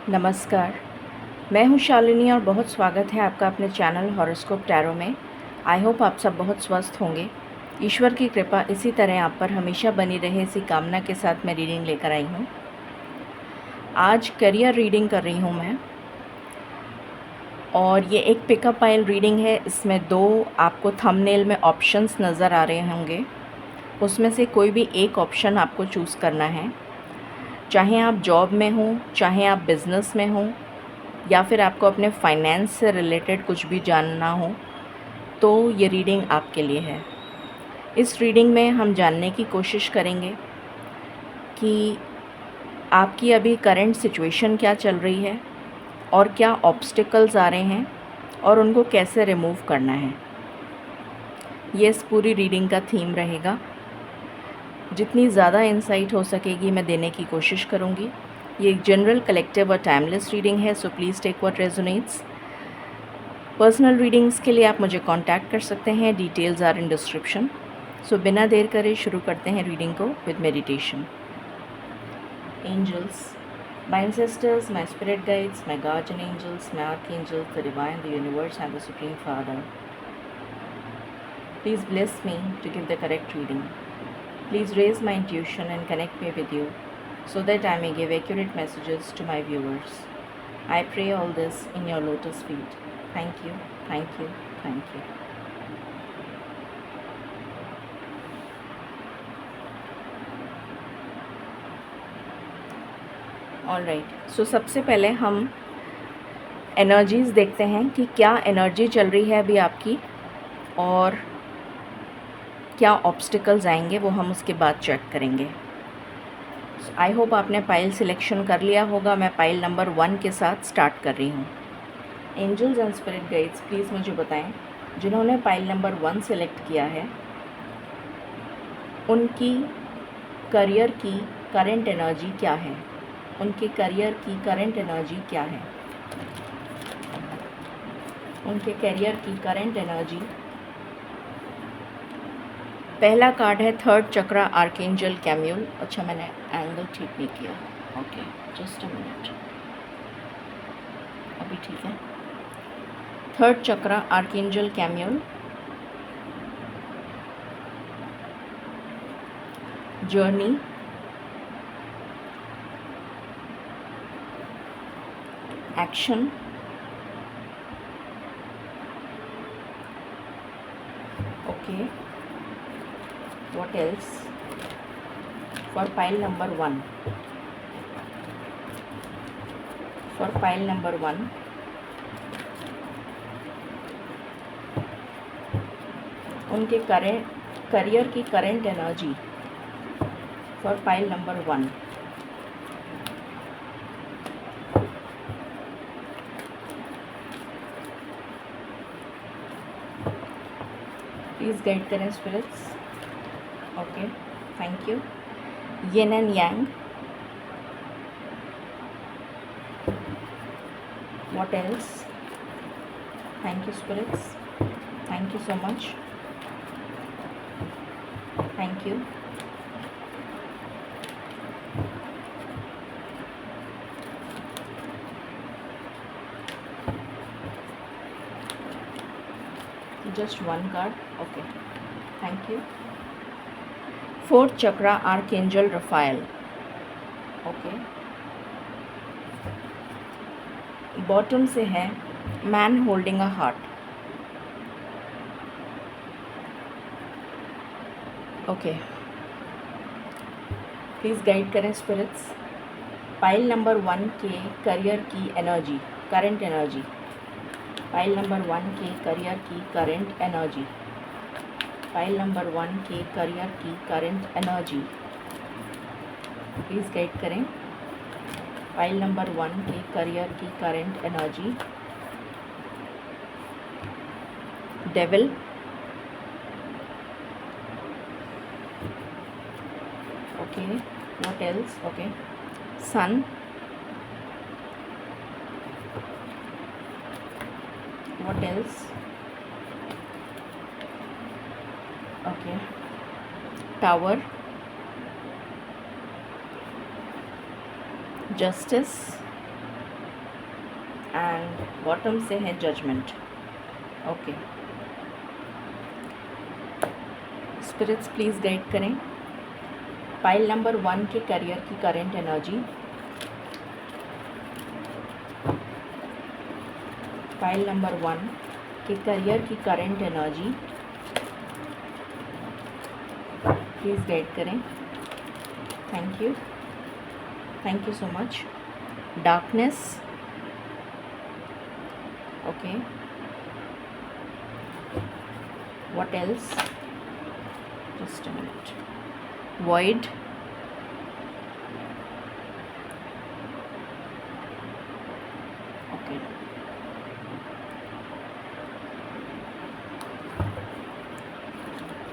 नमस्कार, मैं हूँ शालिनी और बहुत स्वागत है आपका अपने चैनल हॉरोस्कोप टैरो में। आई होप आप सब बहुत स्वस्थ होंगे। ईश्वर की कृपा इसी तरह आप पर हमेशा बनी रहे, इसी कामना के साथ मैं रीडिंग लेकर आई हूँ। आज करियर रीडिंग कर रही हूँ मैं, और ये एक पिकअप आइल रीडिंग है। इसमें 2 आपको थंबनेल में ऑप्शंस नज़र आ रहे होंगे, उसमें से कोई भी एक ऑप्शन आपको चूज़ करना है। चाहे आप जॉब में हो, चाहे आप बिज़नेस में हो, या फिर आपको अपने फाइनेंस से रिलेटेड कुछ भी जानना हो, तो ये रीडिंग आपके लिए है। इस रीडिंग में हम जानने की कोशिश करेंगे कि आपकी अभी करंट सिचुएशन क्या चल रही है और क्या ऑब्स्टिकल्स आ रहे हैं और उनको कैसे रिमूव करना है। ये इस पूरी रीडिंग का थीम रहेगा। जितनी ज़्यादा इंसाइट हो सकेगी मैं देने की कोशिश करूँगी। ये एक जनरल, कलेक्टिव और टाइमलेस रीडिंग है, so please take what resonates. Personal readings के लिए आप मुझे कांटेक्ट कर सकते हैं, details are in description. So बिना देर करे शुरू करते हैं रीडिंग को with meditation. Angels, my ancestors, my spirit guides, my guardian angels, my archangels, the divine, the universe and the supreme father, please bless me to give the correct reading. Please raise my intuition and connect me with you so that I may give accurate messages to my viewers. I pray all this in your lotus feet. Thank you, thank you, thank you. Alright, so सबसे पहले हम energies देखते हैं कि क्या energy चल रही है अभी आपकी और क्या ऑब्स्टिकल्स आएंगे, वो हम उसके बाद चेक करेंगे। आई होप आपने पाइल सिलेक्शन कर लिया होगा। मैं पाइल नंबर 1 के साथ स्टार्ट कर रही हूँ। Angels and spirit guides, please मुझे बताएं, जिन्होंने पाइल नंबर 1 सेलेक्ट किया है उनकी करियर की करंट एनर्जी क्या है। उनके करियर की करंट एनर्जी क्या है। उनके करियर की करंट एनर्जी। पहला कार्ड है थर्ड चक्रा, आर्कएंजल कैम्यूल। अच्छा, मैंने एंगल ठीक नहीं किया। ओके, जस्ट अ मिनट, अभी ठीक है। Third chakra, archangel Camael. Journey, action, okay, what else for pile number 1? For pile number 1, उनके करियर की current energy for pile number 1। Please guide करें spirits. Okay, thank you. Yin and yang, what else. Thank you spirits, thank you so much, thank you. Just one card, okay, thank you. Fourth chakra, archangel Raphael, okay. Bottom से है man holding a heart, okay. Please guide करें spirits. Pile number 1 के career की energy, current energy. Pile number 1 के career की current energy. Pile number 1 के career की current energy, please guide करें। पाइल नंबर 1 के करियर की current energy. Devil, okay, what else, okay. Sun, what else, okay. Tower, justice, and bottom से है judgment. Okay, spirits please guide करें pile number 1 के career की current energy, pile number 1 के career की current energy please guide करें। Thank you so much. Darkness, okay, what else, just a minute, void, okay,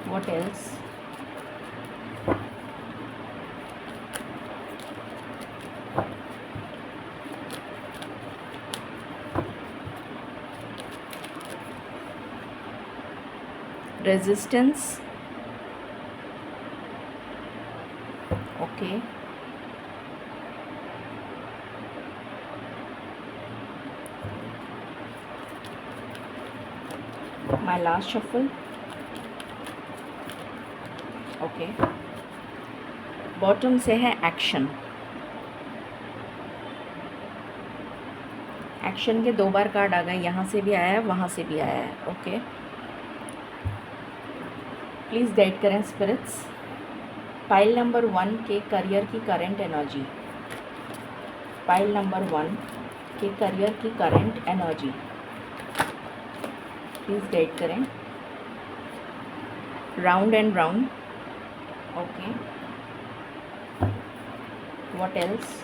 what else, resistance, okay, my last shuffle, okay, bottom से है action. Action के 2 बार card आ गए, यहाँ से भी आया है, वहाँ से भी आया है। ओके, प्लीज़ गाइड करें स्पिरिट्स पाइल नंबर 1 के करियर की करंट एनर्जी, पाइल नंबर 1 के करियर की करंट एनर्जी प्लीज़ गाइड करें। Round and round, okay, what else,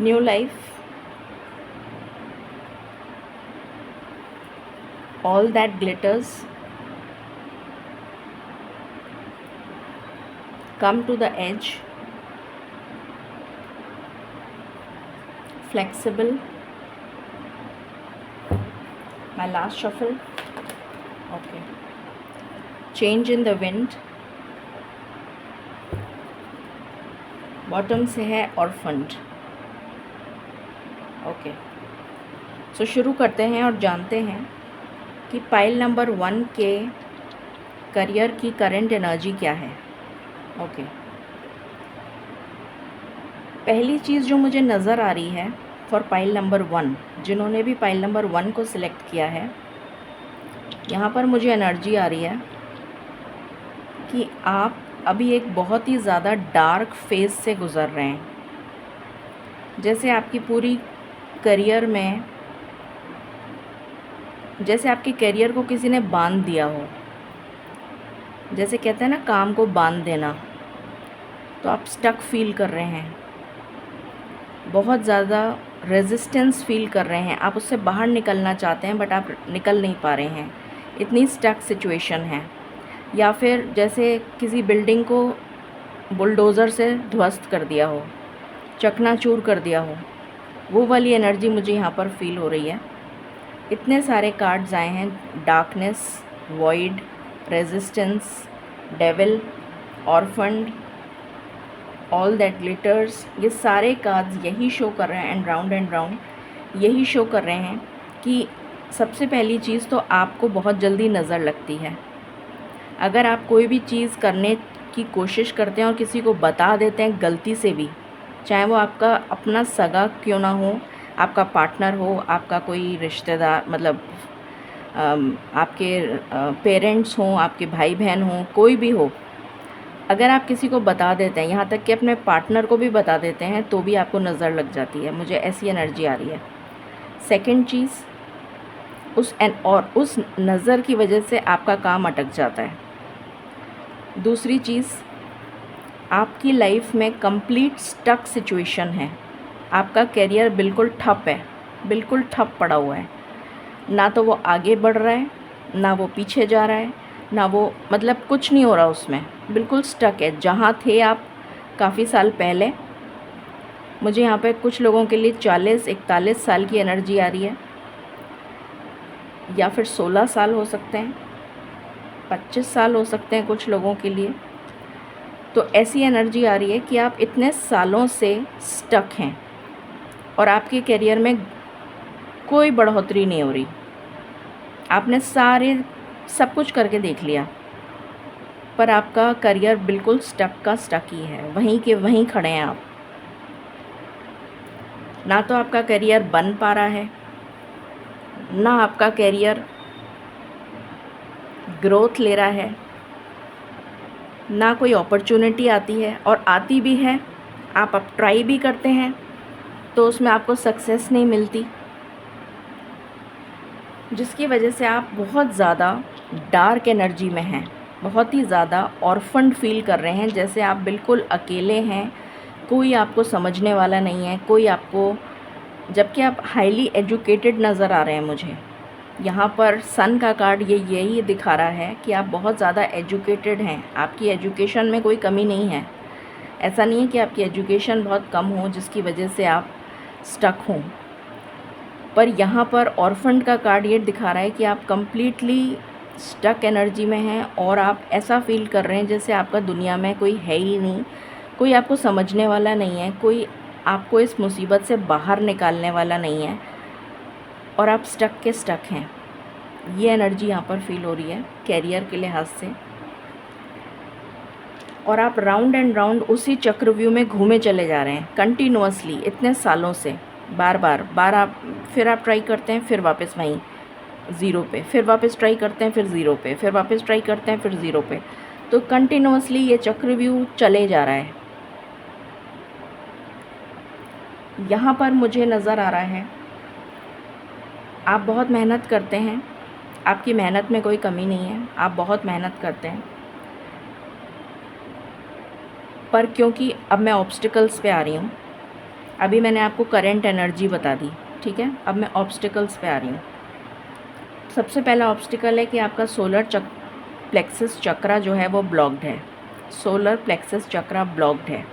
new life, all that glitters, come to the edge, flexible, my last shuffle, okay, change in the wind, bottom से है orphaned। Okay, सो शुरू करते हैं और जानते हैं कि पाइल नंबर 1 के करियर की करंट एनर्जी क्या है। ओके, पहली चीज़ जो मुझे नज़र आ रही है फॉर पाइल नंबर 1, जिन्होंने भी पाइल नंबर 1 को सिलेक्ट किया है, यहाँ पर मुझे एनर्जी आ रही है कि आप अभी एक बहुत ही ज़्यादा डार्क फेज से गुज़र रहे हैं। जैसे आपकी पूरी करियर में, जैसे आपके करियर को किसी ने बांध दिया हो, जैसे कहते हैं ना काम को बांध देना, तो आप स्टक फील कर रहे हैं, बहुत ज़्यादा रेजिस्टेंस फील कर रहे हैं, आप उससे बाहर निकलना चाहते हैं बट आप निकल नहीं पा रहे हैं, इतनी स्टक सिचुएशन है। या फिर जैसे किसी बिल्डिंग को बुलडोज़र से ध्वस्त कर दिया हो, चकनाचूर कर दिया हो, वो वाली एनर्जी मुझे यहाँ पर फील हो रही है। इतने सारे कार्ड्स आए हैं, darkness, void, resistance, devil, orphaned, all that glitters, ये सारे कार्ड्स यही शो कर रहे हैं, एंड राउंड यही शो कर रहे हैं कि सबसे पहली चीज़ तो आपको बहुत जल्दी नज़र लगती है। अगर आप कोई भी चीज़ करने की कोशिश करते हैं और किसी को बता देते हैं गलती से भी, चाहे वो आपका अपना सगा क्यों ना हो, आपका पार्टनर हो, आपका कोई रिश्तेदार, मतलब आपके पेरेंट्स हों, आपके भाई बहन हों, कोई भी हो, अगर आप किसी को बता देते हैं, यहाँ तक कि अपने पार्टनर को भी बता देते हैं, तो भी आपको नज़र लग जाती है। मुझे ऐसी एनर्जी आ रही है। सेकंड चीज़, उस नज़र की वजह से आपका काम अटक जाता है। दूसरी चीज़, आपकी लाइफ में कंप्लीट स्टक सिचुएशन है, आपका करियर बिल्कुल ठप है, बिल्कुल ठप पड़ा हुआ है, ना तो वो आगे बढ़ रहा है, ना वो पीछे जा रहा है, ना वो, मतलब कुछ नहीं हो रहा उसमें, बिल्कुल स्टक है जहाँ थे आप काफ़ी साल पहले। मुझे यहाँ पे कुछ लोगों के लिए 40-41 साल की एनर्जी आ रही है। या फिर 16 साल हो सकते हैं, 25 साल हो सकते हैं कुछ लोगों के लिए। तो ऐसी एनर्जी आ रही है कि आप इतने सालों से स्टक हैं और आपके करियर में कोई बढ़ोतरी नहीं हो रही। आपने सब कुछ करके देख लिया, पर आपका करियर बिल्कुल स्टक का स्टक ही है, वहीं के वहीं खड़े हैं आप। ना तो आपका करियर बन पा रहा है, ना आपका करियर ग्रोथ ले रहा है, ना कोई अपॉर्चुनिटी आती है, और आती भी है आप अब ट्राई भी करते हैं तो उसमें आपको सक्सेस नहीं मिलती, जिसकी वजह से आप बहुत ज़्यादा डार्क एनर्जी में हैं, बहुत ही ज़्यादा ऑर्फन्ड फील कर रहे हैं, जैसे आप बिल्कुल अकेले हैं, कोई आपको समझने वाला नहीं है, कोई आपको, जबकि आप हाईली एजुकेटेड नज़र आ रहे हैं मुझे। यहाँ पर सन का कार्ड यही दिखा रहा है कि आप बहुत ज़्यादा एजुकेटेड हैं, आपकी एजुकेशन में कोई कमी नहीं है। ऐसा नहीं है कि आपकी एजुकेशन बहुत कम हो जिसकी वजह से आप स्टक हों, पर यहाँ पर ऑर्फन्ड का कार्ड ये दिखा रहा है कि आप कम्प्लीटली स्टक एनर्जी में हैं और आप ऐसा फील कर रहे हैं जैसे आपका दुनिया में कोई है ही नहीं, कोई आपको समझने वाला नहीं है, कोई आपको इस मुसीबत से बाहर निकालने वाला नहीं है, और आप स्टक के स्टक हैं। ये एनर्जी यहाँ पर फील हो रही है कैरियर के लिहाज से, और आप राउंड एंड राउंड उसी चक्रव्यूह में घूमे चले जा रहे हैं कंटिन्यूअसली इतने सालों से। बार आप ट्राई करते हैं, फिर वापस वहीं ज़ीरो पे, फिर वापस ट्राई करते हैं, फिर ज़ीरो पे, फिर वापस ट्राई करते हैं, फिर ज़ीरो पे। तो कंटिन्यूअसली ये चक्रव्यूह चले जा रहा है। यहाँ पर मुझे नज़र आ रहा है आप बहुत मेहनत करते हैं, आपकी मेहनत में कोई कमी नहीं है, आप बहुत मेहनत करते हैं, पर क्योंकि अब मैं ऑब्स्टिकल्स पे आ रही हूँ, अभी मैंने आपको करंट एनर्जी बता दी, ठीक है, अब मैं ऑब्स्टिकल्स पे आ रही हूँ। सबसे पहला ऑब्स्टिकल है कि आपका सोलर प्लेक्सस चक्रा जो है वो ब्लॉक्ड है, सोलर प्लेक्सस चक्रा ब्लॉक्ड है,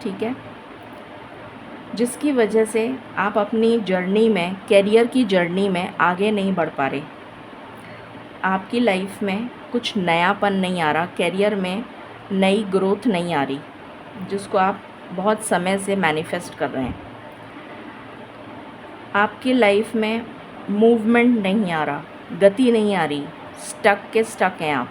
ठीक है, जिसकी वजह से आप अपनी जर्नी में, कैरियर की जर्नी में आगे नहीं बढ़ पा रहे। आपकी लाइफ में कुछ नयापन नहीं आ रहा, कैरियर में नई ग्रोथ नहीं आ रही, जिसको आप बहुत समय से मैनिफेस्ट कर रहे हैं। आपकी लाइफ में मूवमेंट नहीं आ रहा, गति नहीं आ रही, स्टक के स्टक हैं आप।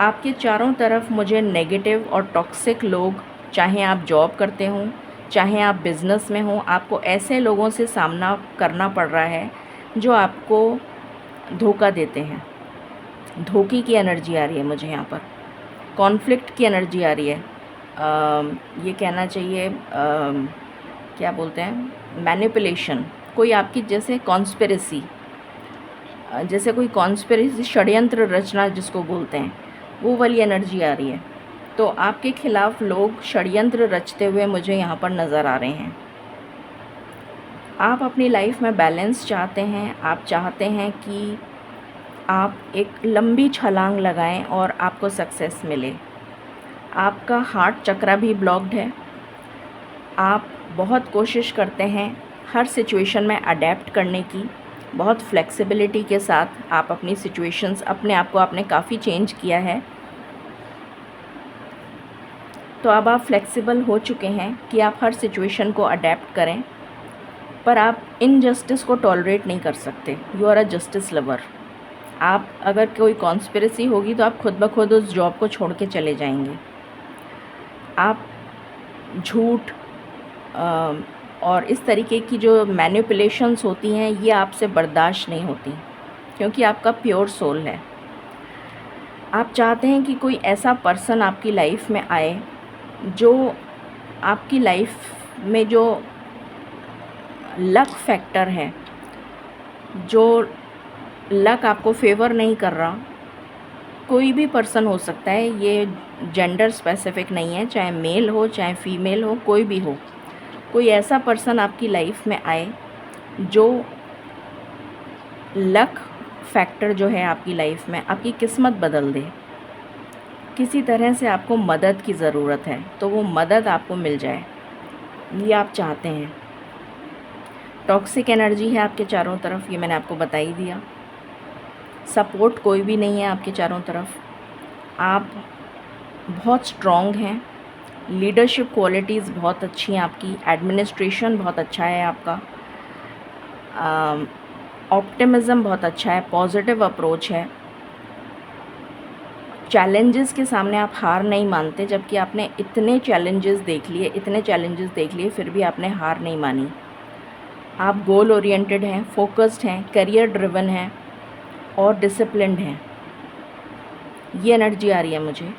आपके चारों तरफ मुझे नेगेटिव और टॉक्सिक लोग, चाहे आप जॉब करते हों, चाहे आप बिज़नेस में हों, आपको ऐसे लोगों से सामना करना पड़ रहा है जो आपको धोखा देते हैं। धोखे की एनर्जी आ रही है मुझे यहाँ पर, कॉन्फ्लिक्ट की एनर्जी आ रही है, ये कहना चाहिए क्या बोलते हैं, मैनिपुलेशन, कोई आपकी जैसे कॉन्स्पिरेसी, जैसे कोई कॉन्स्पिरेसी, षड्यंत्र रचना जिसको बोलते हैं, वो वाली एनर्जी आ रही है। तो आपके खिलाफ लोग षड्यंत्र रचते हुए मुझे यहाँ पर नज़र आ रहे हैं। आप अपनी लाइफ में बैलेंस चाहते हैं, आप चाहते हैं कि आप एक लंबी छलांग लगाएं और आपको सक्सेस मिले। आपका हार्ट चक्रा भी ब्लॉक्ड है, आप बहुत कोशिश करते हैं हर सिचुएशन में अडेप्ट करने की, बहुत फ्लेक्सिबिलिटी के साथ आप अपनी सिचुएशंस, अपने आप को आपने काफ़ी चेंज किया है, तो अब आप फ्लेक्सिबल हो चुके हैं कि आप हर सिचुएशन को अडेप्ट करें, पर आप इनजस्टिस को टॉलरेट नहीं कर सकते। You are a justice lover. आप, अगर कोई कॉन्स्पिरेसी होगी तो आप खुद ब खुद उस जॉब को छोड़ के चले जाएंगे। आप झूठ और इस तरीके की जो मैनिपुलेशंस होती हैं ये आपसे बर्दाश्त नहीं होती, क्योंकि आपका प्योर सोल है। आप चाहते हैं कि कोई ऐसा पर्सन आपकी लाइफ में आए जो आपकी लाइफ में जो लक फैक्टर है, जो लक आपको फेवर नहीं कर रहा, कोई भी पर्सन हो सकता है, ये जेंडर स्पेसिफिक नहीं है, चाहे मेल हो चाहे फीमेल हो, कोई भी हो, कोई ऐसा पर्सन आपकी लाइफ में आए जो लक फैक्टर जो है आपकी लाइफ में आपकी किस्मत बदल दे। किसी तरह से आपको मदद की ज़रूरत है, तो वो मदद आपको मिल जाए, ये आप चाहते हैं। टॉक्सिक एनर्जी है आपके चारों तरफ, ये मैंने आपको बता ही दिया। सपोर्ट कोई भी नहीं है आपके चारों तरफ। आप बहुत स्ट्रॉन्ग हैं, लीडरशिप क्वालिटीज़ बहुत अच्छी हैं आपकी, एडमिनिस्ट्रेशन बहुत अच्छा है आपका, ऑप्टिमिज़म बहुत अच्छा है, पॉजिटिव अप्रोच है। चैलेंजेस के सामने आप हार नहीं मानते, जबकि आपने इतने चैलेंजेस देख लिए फिर भी आपने हार नहीं मानी। आप गोल ओरिएंटेड हैं, फोकस्ड हैं, करियर ड्रिवन हैं और डिसिप्लिन्ड हैं, ये एनर्जी आ रही है मुझे।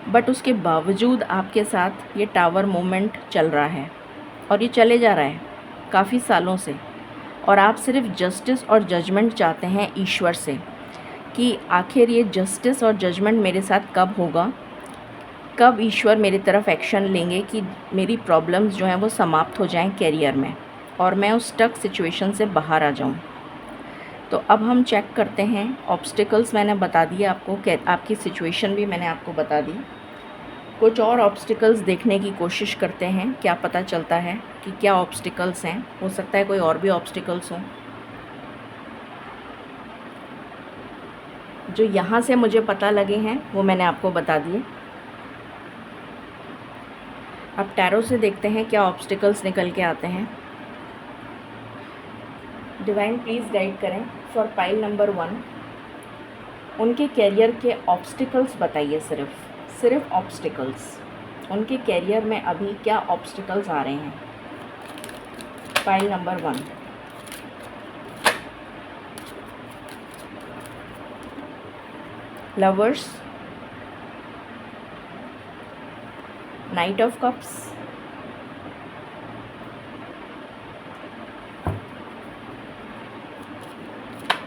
बट उसके बावजूद आपके साथ ये टावर मोमेंट चल रहा है और ये चले जा रहा है काफ़ी सालों से, और आप सिर्फ जस्टिस और जजमेंट चाहते हैं ईश्वर से कि आखिर ये जस्टिस और जजमेंट मेरे साथ कब होगा, कब ईश्वर मेरी तरफ एक्शन लेंगे कि मेरी प्रॉब्लम्स जो हैं वो समाप्त हो जाएं कैरियर में और मैं उस स्टक सिचुएशन से बाहर आ जाऊं। तो अब हम चेक करते हैं। ऑब्स्टिकल्स मैंने बता दिए आपको, आपकी सिचुएशन भी मैंने आपको बता दी। कुछ और ऑब्स्टिकल्स देखने की कोशिश करते हैं, क्या पता चलता है कि क्या ऑब्स्टिकल्स हैं। हो सकता है कोई और भी ऑब्स्टिकल्स हों। जो यहाँ से मुझे पता लगे हैं वो मैंने आपको बता दिए। अब टैरो से देखते हैं क्या ऑब्स्टिकल्स निकल के आते हैं। डिवाइन प्लीज़ गाइड करें फॉर पाइल नंबर 1। उनके कैरियर के ऑब्स्टिकल्स बताइए, सिर्फ ऑब्स्टिकल्स। उनके कैरियर में अभी क्या ऑब्स्टिकल्स आ रहे हैं। Pile number 1। Lovers, night of cups,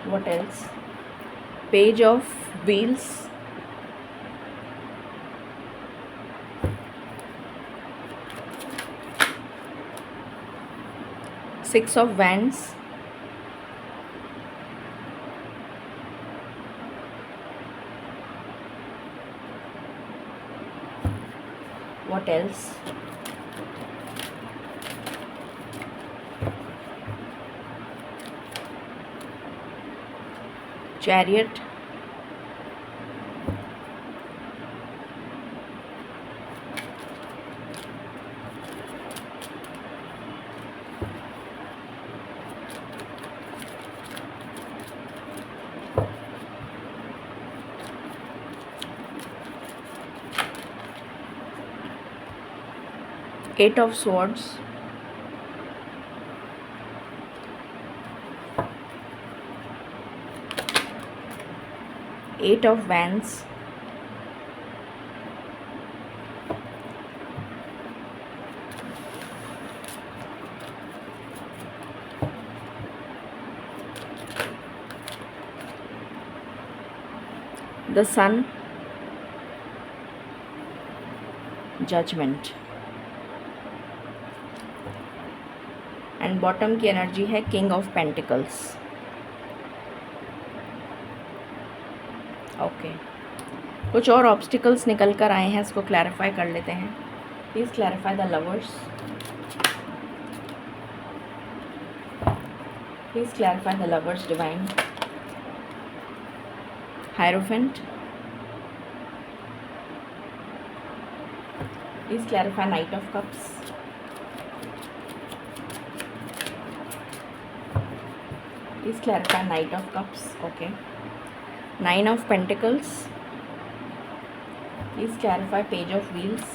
what else, page of wheels, six of wands, what else, chariot, eight of swords, eight of wands, the sun, judgment, and bottom की energy है king of pentacles. Okay, कुछ और obstacles निकल कर आए हैं, इसको clarify कर लेते हैं। Please clarify the lovers, please clarify the lovers divine. Hierophant, please clarify knight of cups, please clarify knight of cups. Okay, nine of pentacles, please clarify page of wheels,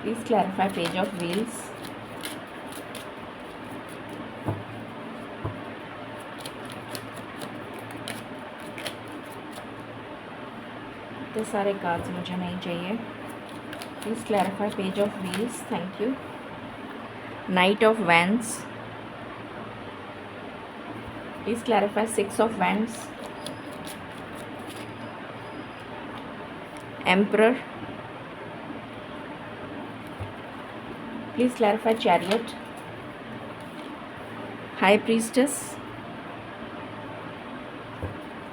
please clarify page of wheels, इतने सारे cards मुझे नहीं चाहिए। Please clarify page of wheels. Thank you. Knight of wands. Please clarify six of wands. Emperor. Please clarify chariot. High priestess.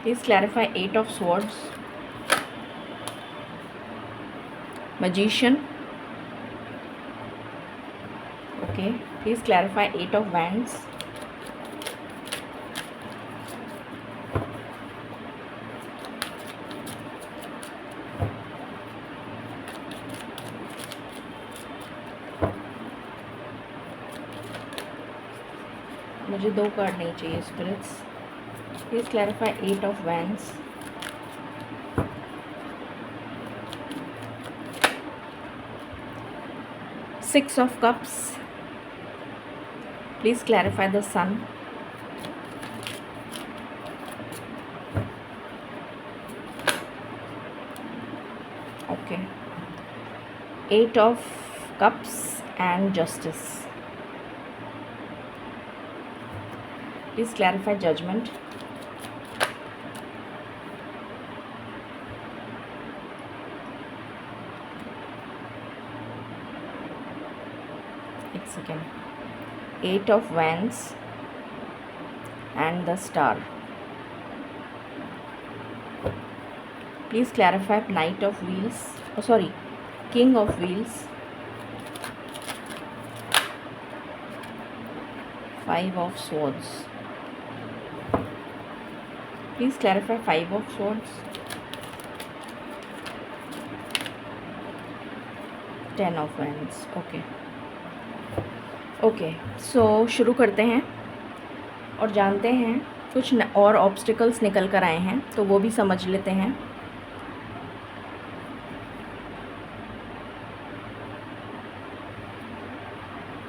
Please clarify eight of swords. magician. Okay, please clarify 8 of wands. मुझे 2 card नहीं चाहिए spirits. Please clarify 8 of wands. Six of cups. Please clarify the sun. Okay. 8 of cups and justice. Please clarify judgment. एक second. 8 of wands and the star. Please clarify knight of wheels. Oh, sorry, king of wheels. 5 of swords. Please clarify 5 of swords. 10 of wands. Okay. Okay, सो शुरू करते हैं और जानते हैं कुछ और obstacles निकल कर आए हैं तो वो भी समझ लेते हैं.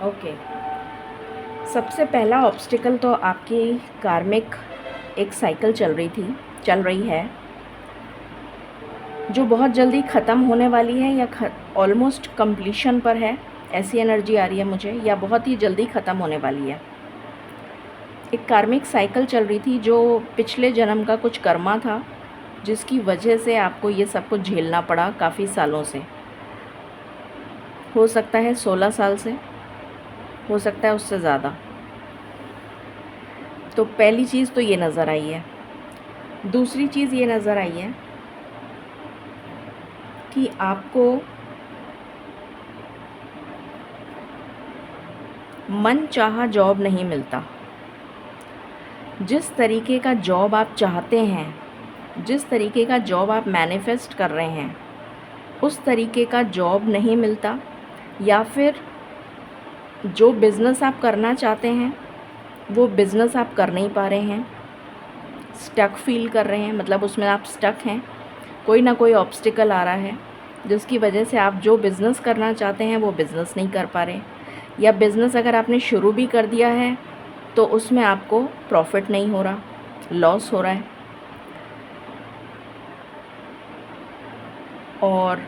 ओके, सबसे पहला ऑब्स्टिकल तो आपकी कार्मिक एक साइकिल चल रही है जो बहुत जल्दी ख़त्म होने वाली है या ऑलमोस्ट कंप्लीशन पर है. ऐसी एनर्जी आ रही है मुझे, या बहुत ही जल्दी ख़त्म होने वाली है. एक कार्मिक साइकिल चल रही थी जो पिछले जन्म का कुछ कर्मा था जिसकी वजह से आपको ये सब कुछ झेलना पड़ा काफ़ी सालों से. हो सकता है 16 साल से, हो सकता है उससे ज़्यादा. तो पहली चीज़ तो ये नज़र आई है. दूसरी चीज़ ये नज़र आई है कि आपको मन चाहा जॉब नहीं मिलता. जिस तरीके का जॉब आप चाहते हैं, जिस तरीके का जॉब आप मैनिफेस्ट कर रहे हैं, उस तरीके का जॉब नहीं मिलता. या फिर जो बिज़नेस आप करना चाहते हैं वो बिज़नेस आप कर नहीं पा रहे हैं, स्टक फील कर रहे हैं, मतलब उसमें आप स्टक हैं. कोई ना कोई ऑब्स्टिकल आ रहा है जिसकी वजह से आप जो बिज़नेस करना चाहते हैं वो बिज़नेस नहीं कर पा रहे. या बिज़नेस अगर आपने शुरू भी कर दिया है तो उसमें आपको प्रॉफिट नहीं हो रहा, लॉस हो रहा है. और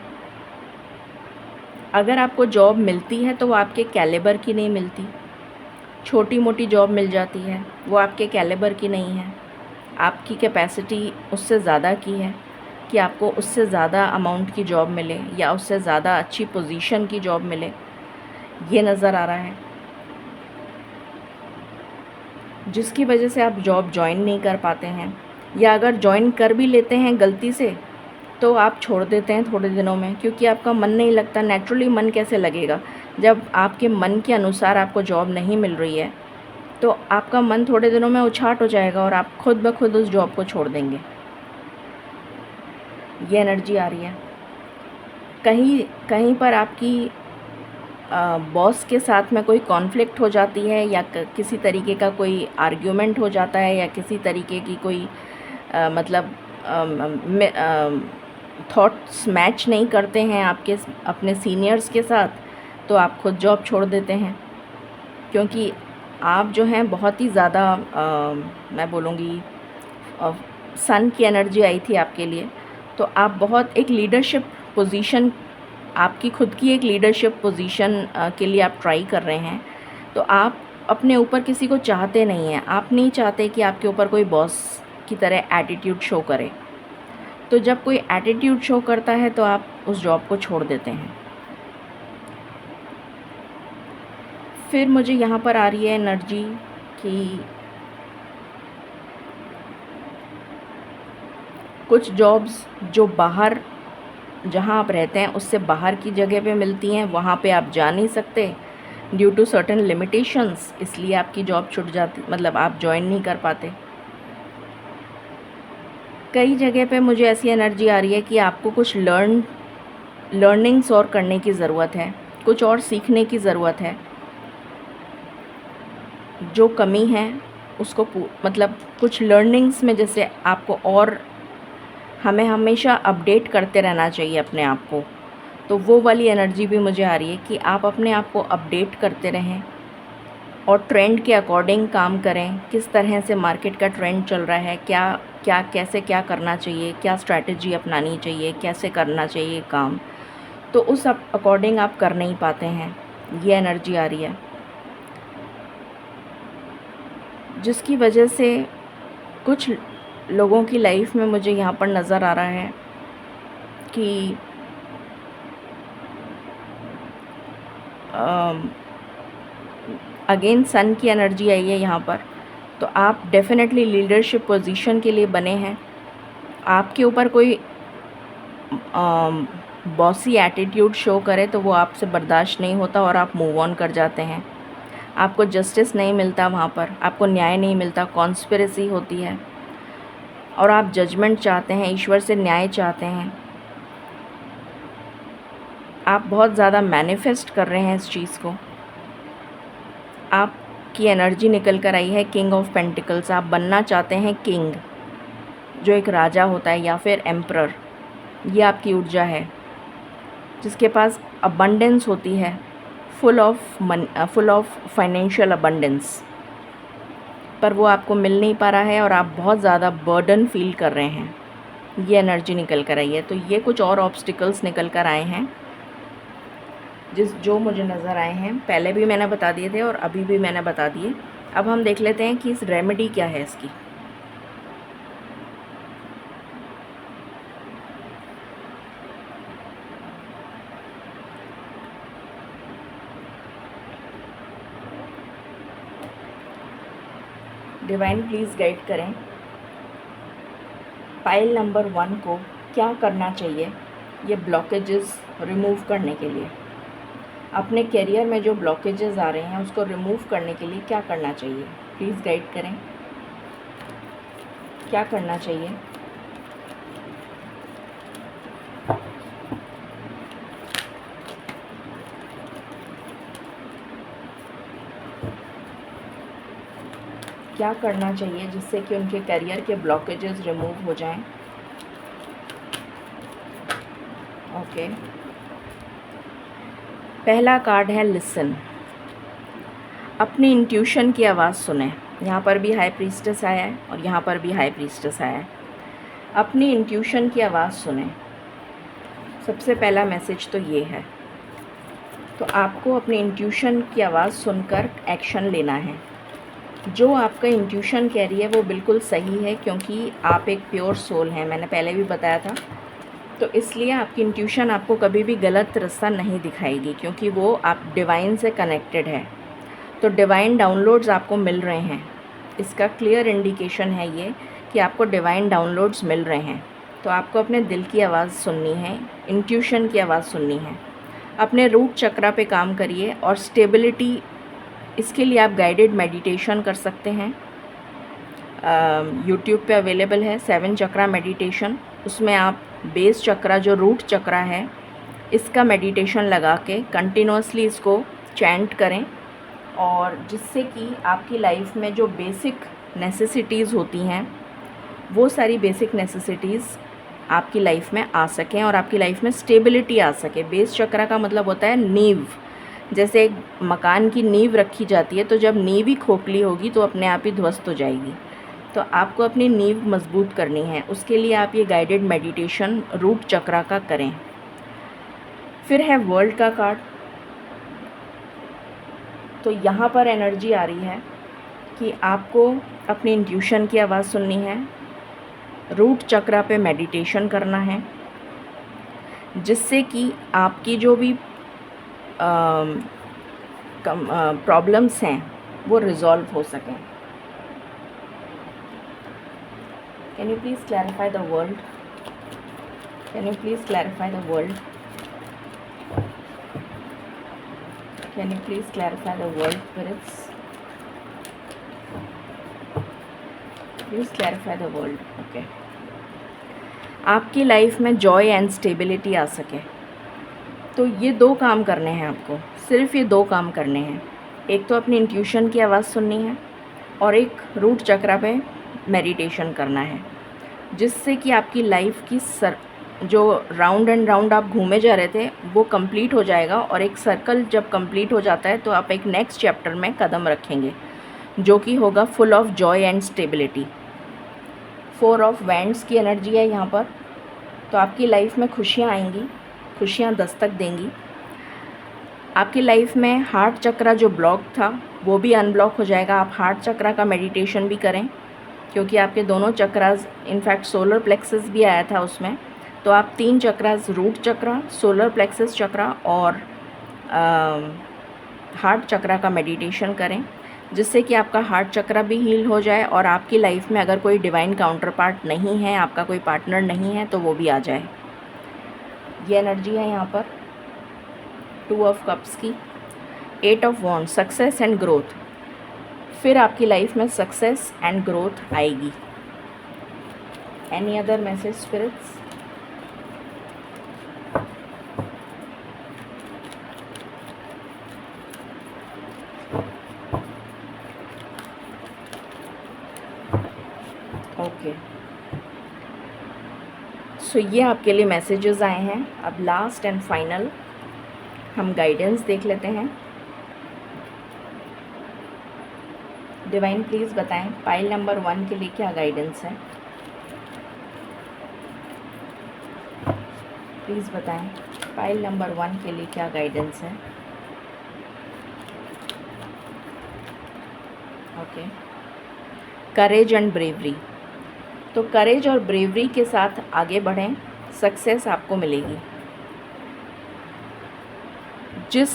अगर आपको जॉब मिलती है तो वो आपके कैलिबर की नहीं मिलती. छोटी मोटी जॉब मिल जाती है, वो आपके कैलिबर की नहीं है. आपकी कैपेसिटी उससे ज़्यादा की है कि आपको उससे ज़्यादा अमाउंट की जॉब मिले या उससे ज़्यादा अच्छी पोजीशन की जॉब मिले. ये नज़र आ रहा है जिसकी वजह से आप जॉब ज्वाइन नहीं कर पाते हैं. या अगर ज्वाइन कर भी लेते हैं गलती से तो आप छोड़ देते हैं थोड़े दिनों में, क्योंकि आपका मन नहीं लगता. नेचुरली मन कैसे लगेगा जब आपके मन के अनुसार आपको जॉब नहीं मिल रही है. तो आपका मन थोड़े दिनों में उछाट हो जाएगा और आप खुद ब खुद उस जॉब को छोड़ देंगे. ये एनर्जी आ रही है. कहीं कहीं पर आपकी बॉस के साथ में कोई कॉन्फ्लिक्ट हो जाती है या किसी तरीके का कोई आर्ग्यूमेंट हो जाता है या किसी तरीके की कोई मतलब थॉट्स मैच नहीं करते हैं आपके अपने सीनियर्स के साथ, तो आप खुद जॉब छोड़ देते हैं. क्योंकि आप जो हैं बहुत ही ज़्यादा मैं बोलूँगी सन की एनर्जी आई थी आपके लिए. तो आप बहुत एक लीडरशिप पोजीशन, आपकी खुद की एक लीडरशिप पोजीशन के लिए आप ट्राई कर रहे हैं. तो आप अपने ऊपर किसी को चाहते नहीं हैं. आप नहीं चाहते कि आपके ऊपर कोई बॉस की तरह एटीट्यूड शो करे. तो जब कोई एटीट्यूड शो करता है तो आप उस जॉब को छोड़ देते हैं. फिर मुझे यहाँ पर आ रही है एनर्जी कि कुछ जॉब्स जो बाहर जहाँ आप रहते हैं उससे बाहर की जगह पे मिलती हैं, वहाँ पे आप जा नहीं सकते ड्यू टू सर्टेन लिमिटेशंस, इसलिए आपकी जॉब छूट जाती, मतलब आप जॉइन नहीं कर पाते। कई जगह पे मुझे ऐसी एनर्जी आ रही है कि आपको कुछ लर्निंग्स और करने की ज़रूरत है, कुछ और सीखने की ज़रूरत है। जो कमी है उसको मतलब कुछ लर्निंग्स में जैसे आपको, और हमें हमेशा अपडेट करते रहना चाहिए अपने आप को, तो वो वाली एनर्जी भी मुझे आ रही है कि आप अपने आप को अपडेट करते रहें और ट्रेंड के अकॉर्डिंग काम करें। किस तरह से मार्केट का ट्रेंड चल रहा है, क्या क्या कैसे क्या करना चाहिए, क्या स्ट्रैटेजी अपनानी चाहिए, कैसे करना चाहिए काम, तो उस अकॉर्डिंग आप कर नहीं पाते हैं। ये एनर्जी आ रही है जिसकी वजह से कुछ लोगों की लाइफ में मुझे यहाँ पर नज़र आ रहा है कि अगेन सन की एनर्जी आई है यहाँ पर, तो आप डेफिनेटली लीडरशिप पोजीशन के लिए बने हैं। आपके ऊपर कोई बॉसी एटीट्यूड शो करे तो वो आपसे बर्दाश्त नहीं होता और आप मूव ऑन कर जाते हैं। आपको जस्टिस नहीं मिलता, वहाँ पर आपको न्याय नहीं मिलता, कॉन्स्पिरेसी होती है और आप जजमेंट चाहते हैं, ईश्वर से न्याय चाहते हैं। आप बहुत ज़्यादा मैनिफेस्ट कर रहे हैं इस चीज़ को। आपकी एनर्जी निकल कर आई है किंग ऑफ पेंटिकल्स। आप बनना चाहते हैं किंग, जो एक राजा होता है, या फिर एम्परर। ये आपकी ऊर्जा है जिसके पास अबंडेंस होती है, फुल ऑफ फाइनेंशियल अबंडेंस, पर वो आपको मिल नहीं पा रहा है और आप बहुत ज़्यादा बर्डन फील कर रहे हैं। ये एनर्जी निकल कर आई है। तो ये कुछ और ऑब्स्टिकल्स निकल कर आए हैं जो मुझे नज़र आए हैं। पहले भी मैंने बता दिए थे और अभी भी मैंने बता दिए। अब हम देख लेते हैं कि इस रेमेडी क्या है इसकी। डिवाइन प्लीज़ गाइड करें पाइल नंबर 1 को क्या करना चाहिए ये ब्लॉकेजेस रिमूव करने के लिए। अपने करियर में जो ब्लॉकेजेस आ रहे हैं उसको रिमूव करने के लिए क्या करना चाहिए, प्लीज़ गाइड करें। क्या करना चाहिए? क्या करना चाहिए जिससे कि उनके करियर के ब्लॉकेजेस रिमूव हो जाएं। ओके, पहला कार्ड है लिसन। अपनी इंट्यूशन की आवाज़ सुने। यहाँ पर भी हाई प्रीस्टेस आया है और यहाँ पर भी हाई प्रीस्टेस आया है। अपनी इंट्यूशन की आवाज़ सुने, सबसे पहला मैसेज तो ये है। तो आपको अपनी इंट्यूशन की आवाज़ सुनकर एक्शन लेना है। जो आपका इंट्यूशन कह रही है वो बिल्कुल सही है, क्योंकि आप एक प्योर सोल हैं, मैंने पहले भी बताया था। तो इसलिए आपकी इंट्यूशन आपको कभी भी गलत रास्ता नहीं दिखाएगी, क्योंकि वो आप डिवाइन से कनेक्टेड है। तो डिवाइन डाउनलोड्स आपको मिल रहे हैं, इसका क्लियर इंडिकेशन है ये कि आपको डिवाइन डाउनलोड्स मिल रहे हैं। तो आपको अपने दिल की आवाज़ सुननी है, इंट्यूशन की आवाज़ सुननी है। अपने रूट चक्रा पे काम करिए और स्टेबिलिटी, इसके लिए आप गाइडेड मेडिटेशन कर सकते हैं। यूट्यूब पे अवेलेबल है 7 चक्रा मेडिटेशन। उसमें आप बेस चक्रा, जो रूट चक्रा है, इसका मेडिटेशन लगा के कंटिन्यूसली इसको चैंट करें, और जिससे कि आपकी लाइफ में जो बेसिक नेसेसिटीज़ होती हैं वो सारी बेसिक नेसेसिटीज़ आपकी लाइफ में आ सकें और आपकी लाइफ में स्टेबिलिटी आ सके। बेस चक्रा का मतलब होता है नींव। जैसे एक मकान की नींव रखी जाती है, तो जब नींव ही खोखली होगी तो अपने आप ही ध्वस्त हो जाएगी। तो आपको अपनी नींव मजबूत करनी है, उसके लिए आप ये गाइडेड मेडिटेशन रूट चक्रा का करें। फिर है वर्ल्ड का कार्ड। तो यहाँ पर एनर्जी आ रही है कि आपको अपनी इंट्यूशन की आवाज़ सुननी है, रूट चक्रा पे मेडिटेशन करना है, जिससे कि आपकी जो भी प्रॉब्लम्स हैं वो रिजॉल्व हो सकें। Can you please clarify the world? Can you please clarify the world? Can you please clarify the world, spirits? Please clarify the world. Okay. आपकी लाइफ में जॉय एंड स्टेबिलिटी आ सके तो ये 2 काम करने हैं आपको, सिर्फ ये 2 काम करने हैं। एक तो अपनी इंट्यूशन की आवाज़ सुननी है और एक रूट चक्रा पे मेडिटेशन करना है, जिससे कि आपकी लाइफ की जो राउंड एंड राउंड आप घूमे जा रहे थे वो कंप्लीट हो जाएगा। और एक सर्कल जब कंप्लीट हो जाता है तो आप एक नेक्स्ट चैप्टर में कदम रखेंगे, जो कि होगा full of Joy and stability. 4 of wands की एनर्जी है यहाँ पर, तो आपकी लाइफ में खुशियाँ आएंगी, खुशियाँ दस्तक देंगी। आपकी लाइफ में हार्ट चक्रा जो ब्लॉक था वो भी अनब्लॉक हो जाएगा। आप हार्ट चक्रा का मेडिटेशन भी करें, क्योंकि आपके दोनों चक्रास, इनफैक्ट सोलर प्लेक्सस भी आया था उसमें। तो आप 3 चक्रास, रूट चक्रा, सोलर प्लेक्सस चक्रा और हार्ट चक्रा का मेडिटेशन करें, जिससे कि आपका हार्ट चक्रा भी हील हो जाए और आपकी लाइफ में अगर कोई डिवाइन काउंटर पार्ट नहीं है, आपका कोई पार्टनर नहीं है, तो वो भी आ जाए। ये एनर्जी है यहाँ पर 2 ऑफ कप्स की। 8 of wand, success and growth. फिर आपकी लाइफ में सक्सेस एंड ग्रोथ आएगी। Any other message spirits? Okay, so ये आपके लिए मैसेजेस आए हैं। अब लास्ट एंड फाइनल हम गाइडेंस देख लेते हैं। डिवाइन प्लीज़ बताएं पाइल नंबर 1 के लिए क्या गाइडेंस है। प्लीज़ बताएं पाइल नंबर 1 के लिए क्या गाइडेंस है। Okay, courage and bravery. तो करेज और ब्रेवरी के साथ आगे बढ़ें, सक्सेस आपको मिलेगी। जिस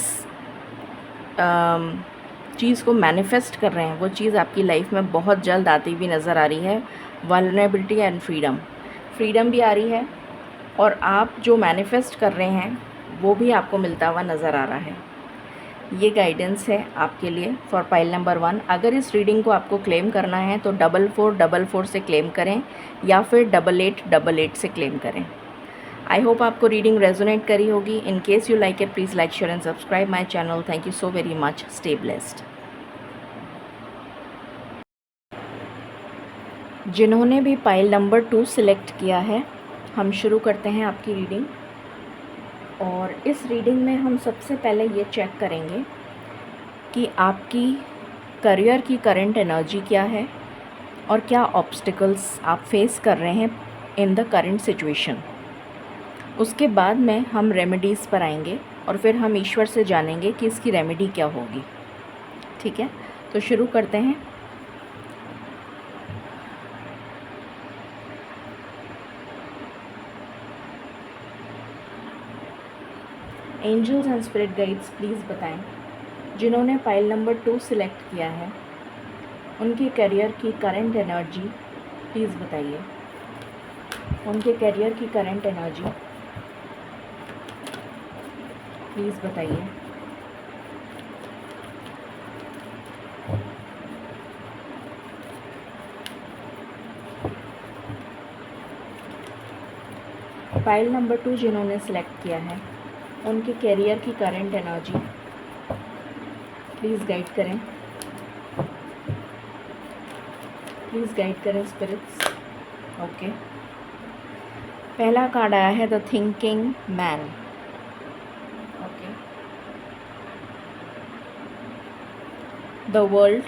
चीज़ को मैनिफेस्ट कर रहे हैं वो चीज़ आपकी लाइफ में बहुत जल्द आती हुई नज़र आ रही है। वल्नरेबिलिटी एंड फ्रीडम भी आ रही है, और आप जो मैनिफेस्ट कर रहे हैं वो भी आपको मिलता हुआ नज़र आ रहा है। ये गाइडेंस है आपके लिए फॉर पाइल नंबर 1। अगर इस रीडिंग को आपको क्लेम करना है तो 4444 से क्लेम करें या फिर 8888 से क्लेम करें। आई होप आपको रीडिंग रेजोनेट करी होगी। In case you like it, please like, share and subscribe my channel. Thank you so very much. Stay blessed. जिन्होंने भी पाइल नंबर 2 सिलेक्ट किया है, हम शुरू करते हैं आपकी रीडिंग। और इस रीडिंग में हम सबसे पहले ये चेक करेंगे कि आपकी करियर की करंट एनर्जी क्या है और क्या ऑब्स्टिकल्स आप फेस कर रहे हैं इन द करंट सिचुएशन। उसके बाद में हम रेमेडीज़ पर आएंगे और फिर हम ईश्वर से जानेंगे कि इसकी रेमेडी क्या होगी। ठीक है, तो शुरू करते हैं। Angels and spirit guides please बताएं, जिन्होंने पाइल नंबर 2 सिलेक्ट किया है उनके करियर की करंट एनर्जी प्लीज़ बताइए। उनके करियर की करंट एनर्जी प्लीज़ बताइए। फाइल नंबर 2 जिन्होंने सेलेक्ट किया है उनके करियर की करंट एनर्जी प्लीज़ गाइड करें, प्लीज़ गाइड करें स्पिरिट्स। ओके, पहला कार्ड आया है the thinking man. Okay, the world,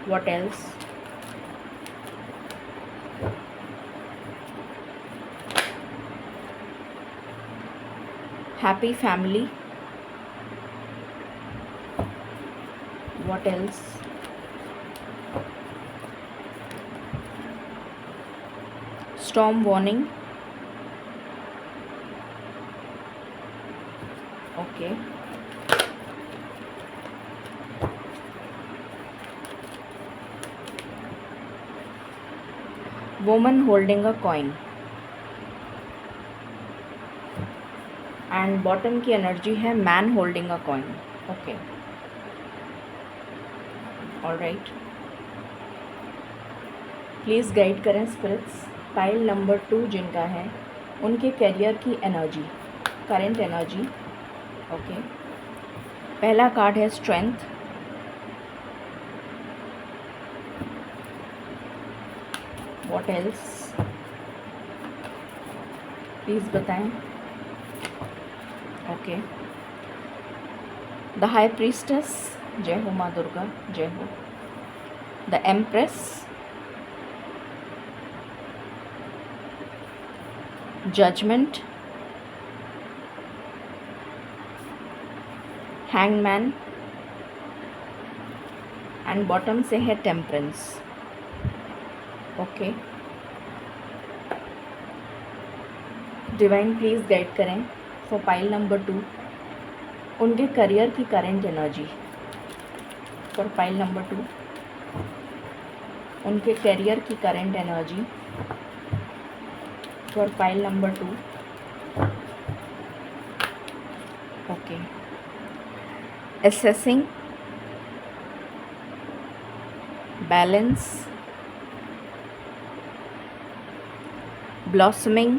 what else, happy family, what else, storm warning, okay, woman holding a coin, and bottom की energy है man holding a coin. Okay, alright, please guide करें spirits. Pile number 2 जिनका है उनके career की energy, current energy. Okay, पहला card है strength, what else, please बताएं। ओके, द हाई प्रीस्टेस, जय हो माँ दुर्गा, जय हो। The empress, judgment, hangman, and bottom से है temperance. Okay, divine please guide करें फॉर पाइल नंबर 2 उनके करियर की current energy. For pile number 2 उनके करियर की current energy. For pile number 2। Okay, assessing, balance, blossoming,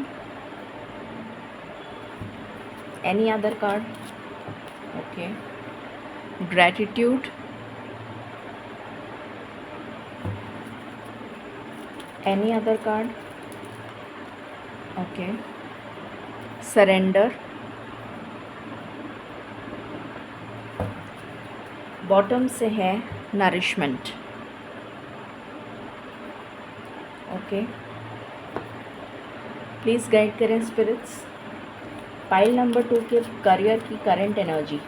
any other card? Okay, gratitude, any other card? Okay, surrender, bottom से है nourishment. Okay, please guide करें spirits pile number 2 के career की current energy.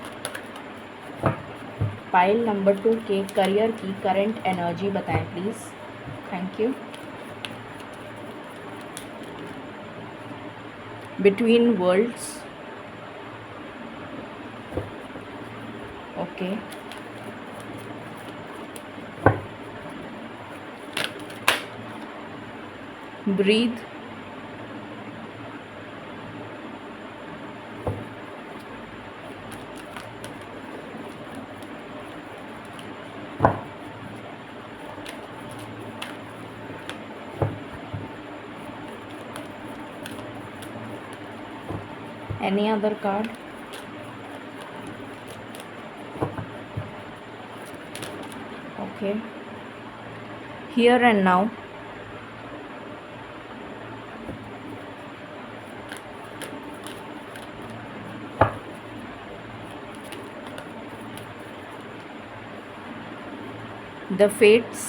Pile number 2 के career की current energy बताएं please, thank you. Between worlds, okay, breathe, any other card? Okay, here and now, the fates,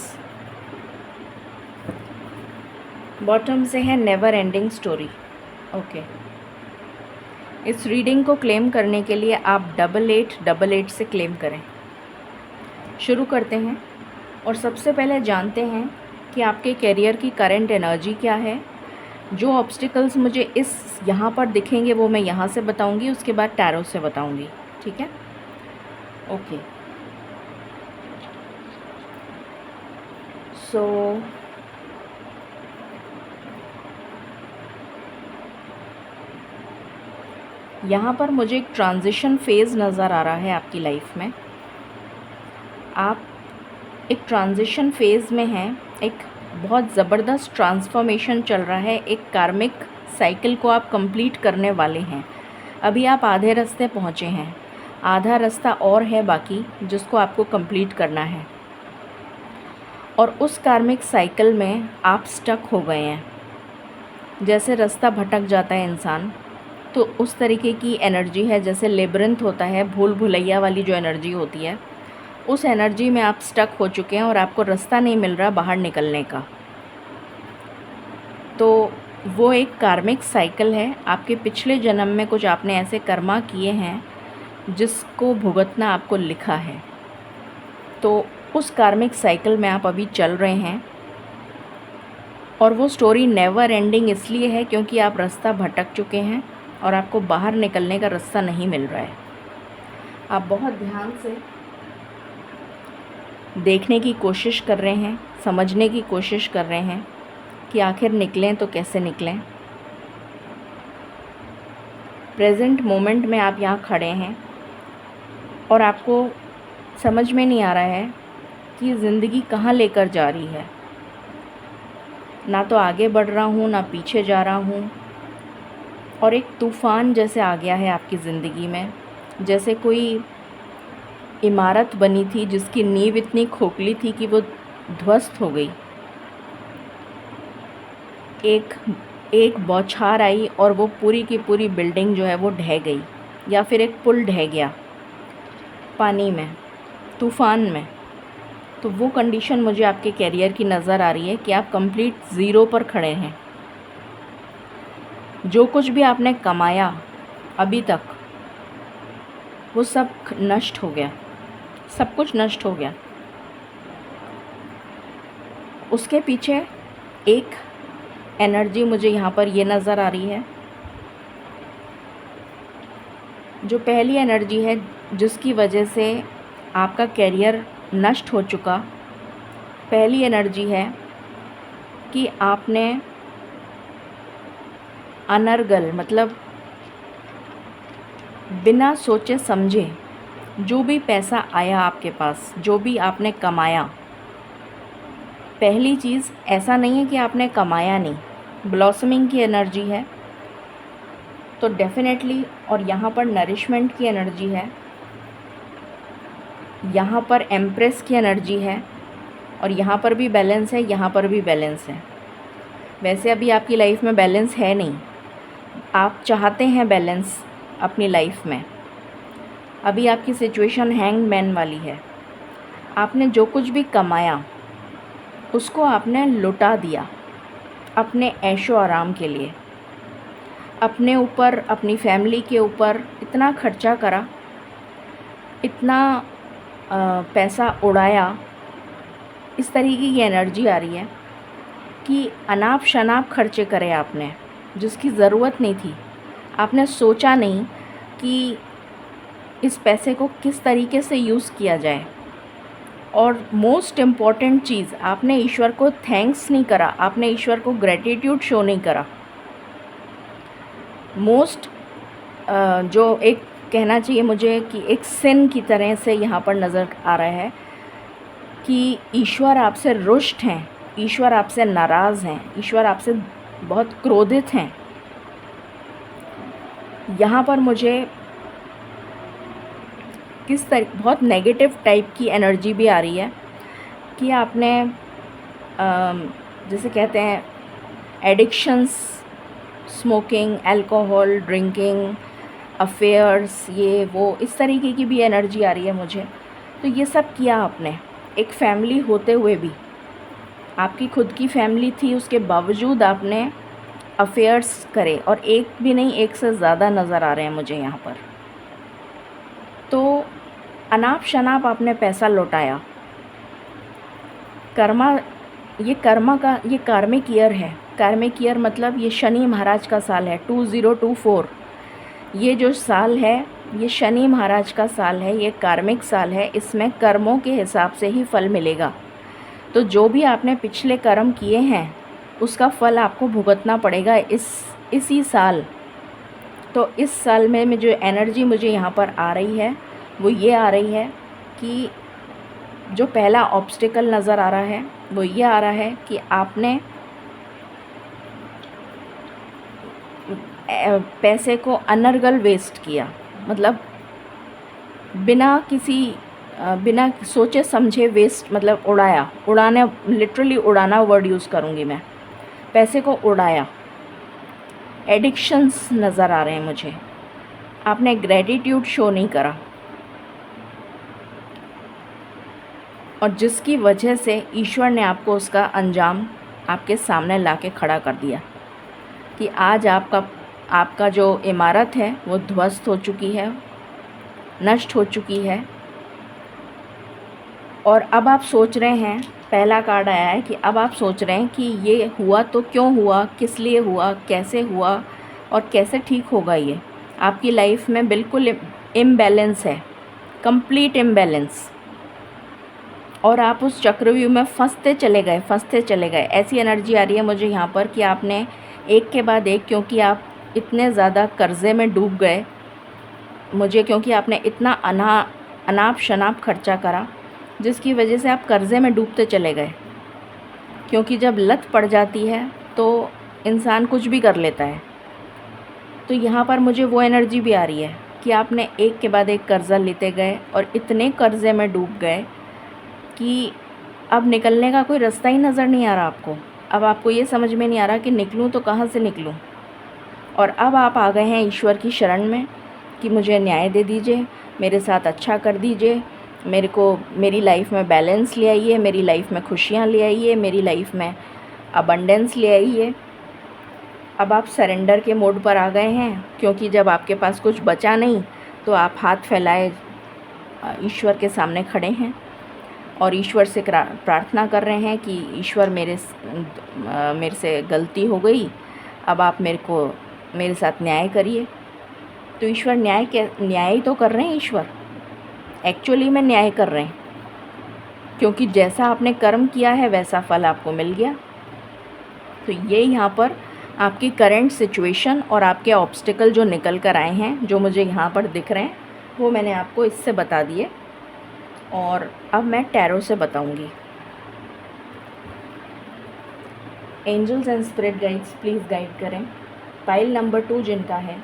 bottom से है never ending story. Okay, इस reading को claim करने के लिए आप 8888 से क्लेम करें। शुरू करते हैं और सबसे पहले जानते हैं कि आपके करियर की करंट एनर्जी क्या है। जो ऑब्स्टिकल्स मुझे इस यहाँ पर दिखेंगे वो मैं यहाँ से बताऊँगी, उसके बाद टैरो से बताऊँगी, ठीक है? ओके, सो यहाँ पर मुझे एक ट्रांजिशन फेज़ नज़र आ रहा है आपकी लाइफ में। आप एक ट्रांजिशन फेज़ में हैं, एक बहुत ज़बरदस्त ट्रांसफॉर्मेशन चल रहा है, एक कार्मिक साइकिल को आप कंप्लीट करने वाले हैं। अभी आप आधे रास्ते पहुँचे हैं, आधा रास्ता और है बाकी जिसको आपको कंप्लीट करना है, और उस कार्मिक साइकिल में आप स्टक हो गए हैं। जैसे रास्ता भटक जाता है इंसान, तो उस तरीके की एनर्जी है, जैसे लेबरिंथ होता है, भूल भुलैया वाली जो एनर्जी होती है, उस एनर्जी में आप स्टक हो चुके हैं और आपको रास्ता नहीं मिल रहा बाहर निकलने का। तो वो एक कार्मिक साइकिल है। आपके पिछले जन्म में कुछ आपने ऐसे कर्मा किए हैं जिसको भुगतना आपको लिखा है। तो उस कार्मिक साइकिल में आप अभी चल रहे हैं, और वो स्टोरी नेवर एंडिंग इसलिए है क्योंकि आप रास्ता भटक चुके हैं और आपको बाहर निकलने का रास्ता नहीं मिल रहा है। आप बहुत ध्यान से देखने की कोशिश कर रहे हैं, समझने की कोशिश कर रहे हैं कि आखिर निकलें तो कैसे निकलें। प्रेजेंट मोमेंट में आप यहाँ खड़े हैं और आपको समझ में नहीं आ रहा है कि ज़िंदगी कहाँ लेकर जा रही है। ना तो आगे बढ़ रहा हूँ, ना पीछे जा रहा हूँ, और एक तूफ़ान जैसे आ गया है आपकी ज़िंदगी में। जैसे कोई इमारत बनी थी जिसकी नींव इतनी खोखली थी कि वो ध्वस्त हो गई। एक बौछार आई और वो पूरी की पूरी बिल्डिंग जो है वो ढह गई, या फिर एक पुल ढह गया पानी में, तूफ़ान में। तो वो कंडीशन मुझे आपके करियर की नज़र आ रही है कि आप कंप्लीट ज़ीरो पर खड़े हैं। जो कुछ भी आपने कमाया अभी तक वो सब नष्ट हो गया, सब कुछ नष्ट हो गया। उसके पीछे एक एनर्जी मुझे यहाँ पर ये नज़र आ रही है। जो पहली एनर्जी है जिसकी वजह से आपका करियर नष्ट हो चुका, पहली एनर्जी है कि आपने अनर्गल मतलब बिना सोचे समझे जो भी पैसा आया आपके पास, जो भी आपने कमाया, पहली चीज़ ऐसा नहीं है कि आपने कमाया नहीं, ब्लॉसमिंग की एनर्जी है तो डेफिनेटली। और यहाँ पर नरिशमेंट की एनर्जी है, यहाँ पर एम्प्रेस की एनर्जी है, और यहाँ पर भी बैलेंस है, यहाँ पर भी बैलेंस है। वैसे अभी आपकी लाइफ में बैलेंस है नहीं, आप चाहते हैं बैलेंस अपनी लाइफ में। अभी आपकी सिचुएशन हैंगमैन वाली है। आपने जो कुछ भी कमाया उसको आपने लुटा दिया अपने ऐशो आराम के लिए, अपने ऊपर, अपनी फैमिली के ऊपर इतना खर्चा करा, इतना पैसा उड़ाया। इस तरीके की एनर्जी आ रही है कि अनाप शनाप खर्चे करे आपने जिसकी ज़रूरत नहीं थी। आपने सोचा नहीं कि इस पैसे को किस तरीके से यूज़ किया जाए, और मोस्ट इम्पॉर्टेंट चीज़, आपने ईश्वर को थैंक्स नहीं करा, आपने ईश्वर को ग्रेटिट्यूड शो नहीं करा। मोस्ट जो एक कहना चाहिए मुझे कि एक सिन की तरह से यहाँ पर नज़र आ रहा है कि ईश्वर आपसे रुष्ट हैं, ईश्वर आपसे नाराज़ हैं, ईश्वर आपसे बहुत क्रोधित हैं। यहाँ पर मुझे बहुत नेगेटिव टाइप की एनर्जी भी आ रही है कि आपने जैसे कहते हैं addictions, smoking, alcohol, drinking, affairs, ये वो, इस तरीके की भी एनर्जी आ रही है मुझे। तो ये सब किया आपने, एक फैमिली होते हुए भी, आपकी खुद की फैमिली थी, उसके बावजूद आपने अफेयर्स करे, और एक भी नहीं, एक से ज़्यादा नज़र आ रहे हैं मुझे यहाँ पर। तो अनाप शनाप आपने पैसा लौटाया। ये कार्मिक ईयर है। कार्मिक ईयर मतलब ये शनि महाराज का साल है, 2024। ये जो साल है ये शनि महाराज का साल है, ये कार्मिक साल है। इसमें कर्मों के हिसाब से ही फल मिलेगा। तो जो भी आपने पिछले कर्म किए हैं उसका फल आपको भुगतना पड़ेगा इसी साल। तो इस साल में जो एनर्जी मुझे यहाँ पर आ रही है वो ये आ रही है कि जो पहला ऑब्स्टिकल नज़र आ रहा है वो ये आ रहा है कि आपने पैसे को अनर्गल वेस्ट किया, मतलब बिना सोचे समझे वेस्ट, मतलब उड़ाना, लिटरली उड़ाना वर्ड यूज़ करूँगी मैं। पैसे को उड़ाया। एडिक्शंस नज़र आ रहे हैं मुझे। आपने ग्रेटिट्यूड शो नहीं करा, और जिसकी वजह से ईश्वर ने आपको उसका अंजाम आपके सामने लाके खड़ा कर दिया कि आज आपका जो इमारत है वो ध्वस्त हो चुकी है, नष्ट हो चुकी है। और अब आप सोच रहे हैं, पहला कार्ड आया है कि अब आप सोच रहे हैं कि ये हुआ तो क्यों हुआ, किस लिए हुआ, कैसे हुआ और कैसे ठीक होगा। ये आपकी लाइफ में बिल्कुल इम्बैलेंस है, कंप्लीट इम्बैलेंस। और आप उस चक्रव्यूह में फंसते चले गए। ऐसी एनर्जी आ रही है मुझे यहाँ पर कि आपने एक के बाद एक, क्योंकि आप इतने ज़्यादा कर्ज़े में डूब गए क्योंकि आपने इतना अनाप शनाप खर्चा करा, जिसकी वजह से आप कर्ज़े में डूबते चले गए। क्योंकि जब लत पड़ जाती है तो इंसान कुछ भी कर लेता है। तो यहाँ पर मुझे वो एनर्जी भी आ रही है कि आपने एक के बाद एक कर्ज़ा लेते गए और इतने कर्ज़े में डूब गए कि अब निकलने का कोई रास्ता ही नज़र नहीं आ रहा आपको। अब आपको ये समझ में नहीं आ रहा कि निकलूँ तो कहाँ से निकलूँ। और अब आप आ गए हैं ईश्वर की शरण में कि मुझे न्याय दे दीजिए, मेरे साथ अच्छा कर दीजिए, मेरी लाइफ में बैलेंस ले आइए, मेरी लाइफ में खुशियाँ ले आइए, मेरी लाइफ में अबंडेंस ले आइए। अब आप सरेंडर के मोड पर आ गए हैं, क्योंकि जब आपके पास कुछ बचा नहीं तो आप हाथ फैलाए ईश्वर के सामने खड़े हैं और ईश्वर से प्रार्थना कर रहे हैं कि ईश्वर मेरे से गलती हो गई, अब आप मेरे साथ न्याय करिए। तो ईश्वर न्याय ही तो कर रहे हैं। ईश्वर एक्चुअली में न्याय कर रहे हैं, क्योंकि जैसा आपने कर्म किया है वैसा फल आपको मिल गया। तो ये यहाँ पर आपकी करंट सिचुएशन और आपके ऑब्स्टिकल जो निकल कर आए हैं, जो मुझे यहाँ पर दिख रहे हैं, वो मैंने आपको इससे बता दिए। और अब मैं टैरो से बताऊंगी। Angels and spirit guides please guide करें। पाइल नंबर 2 जिनका है,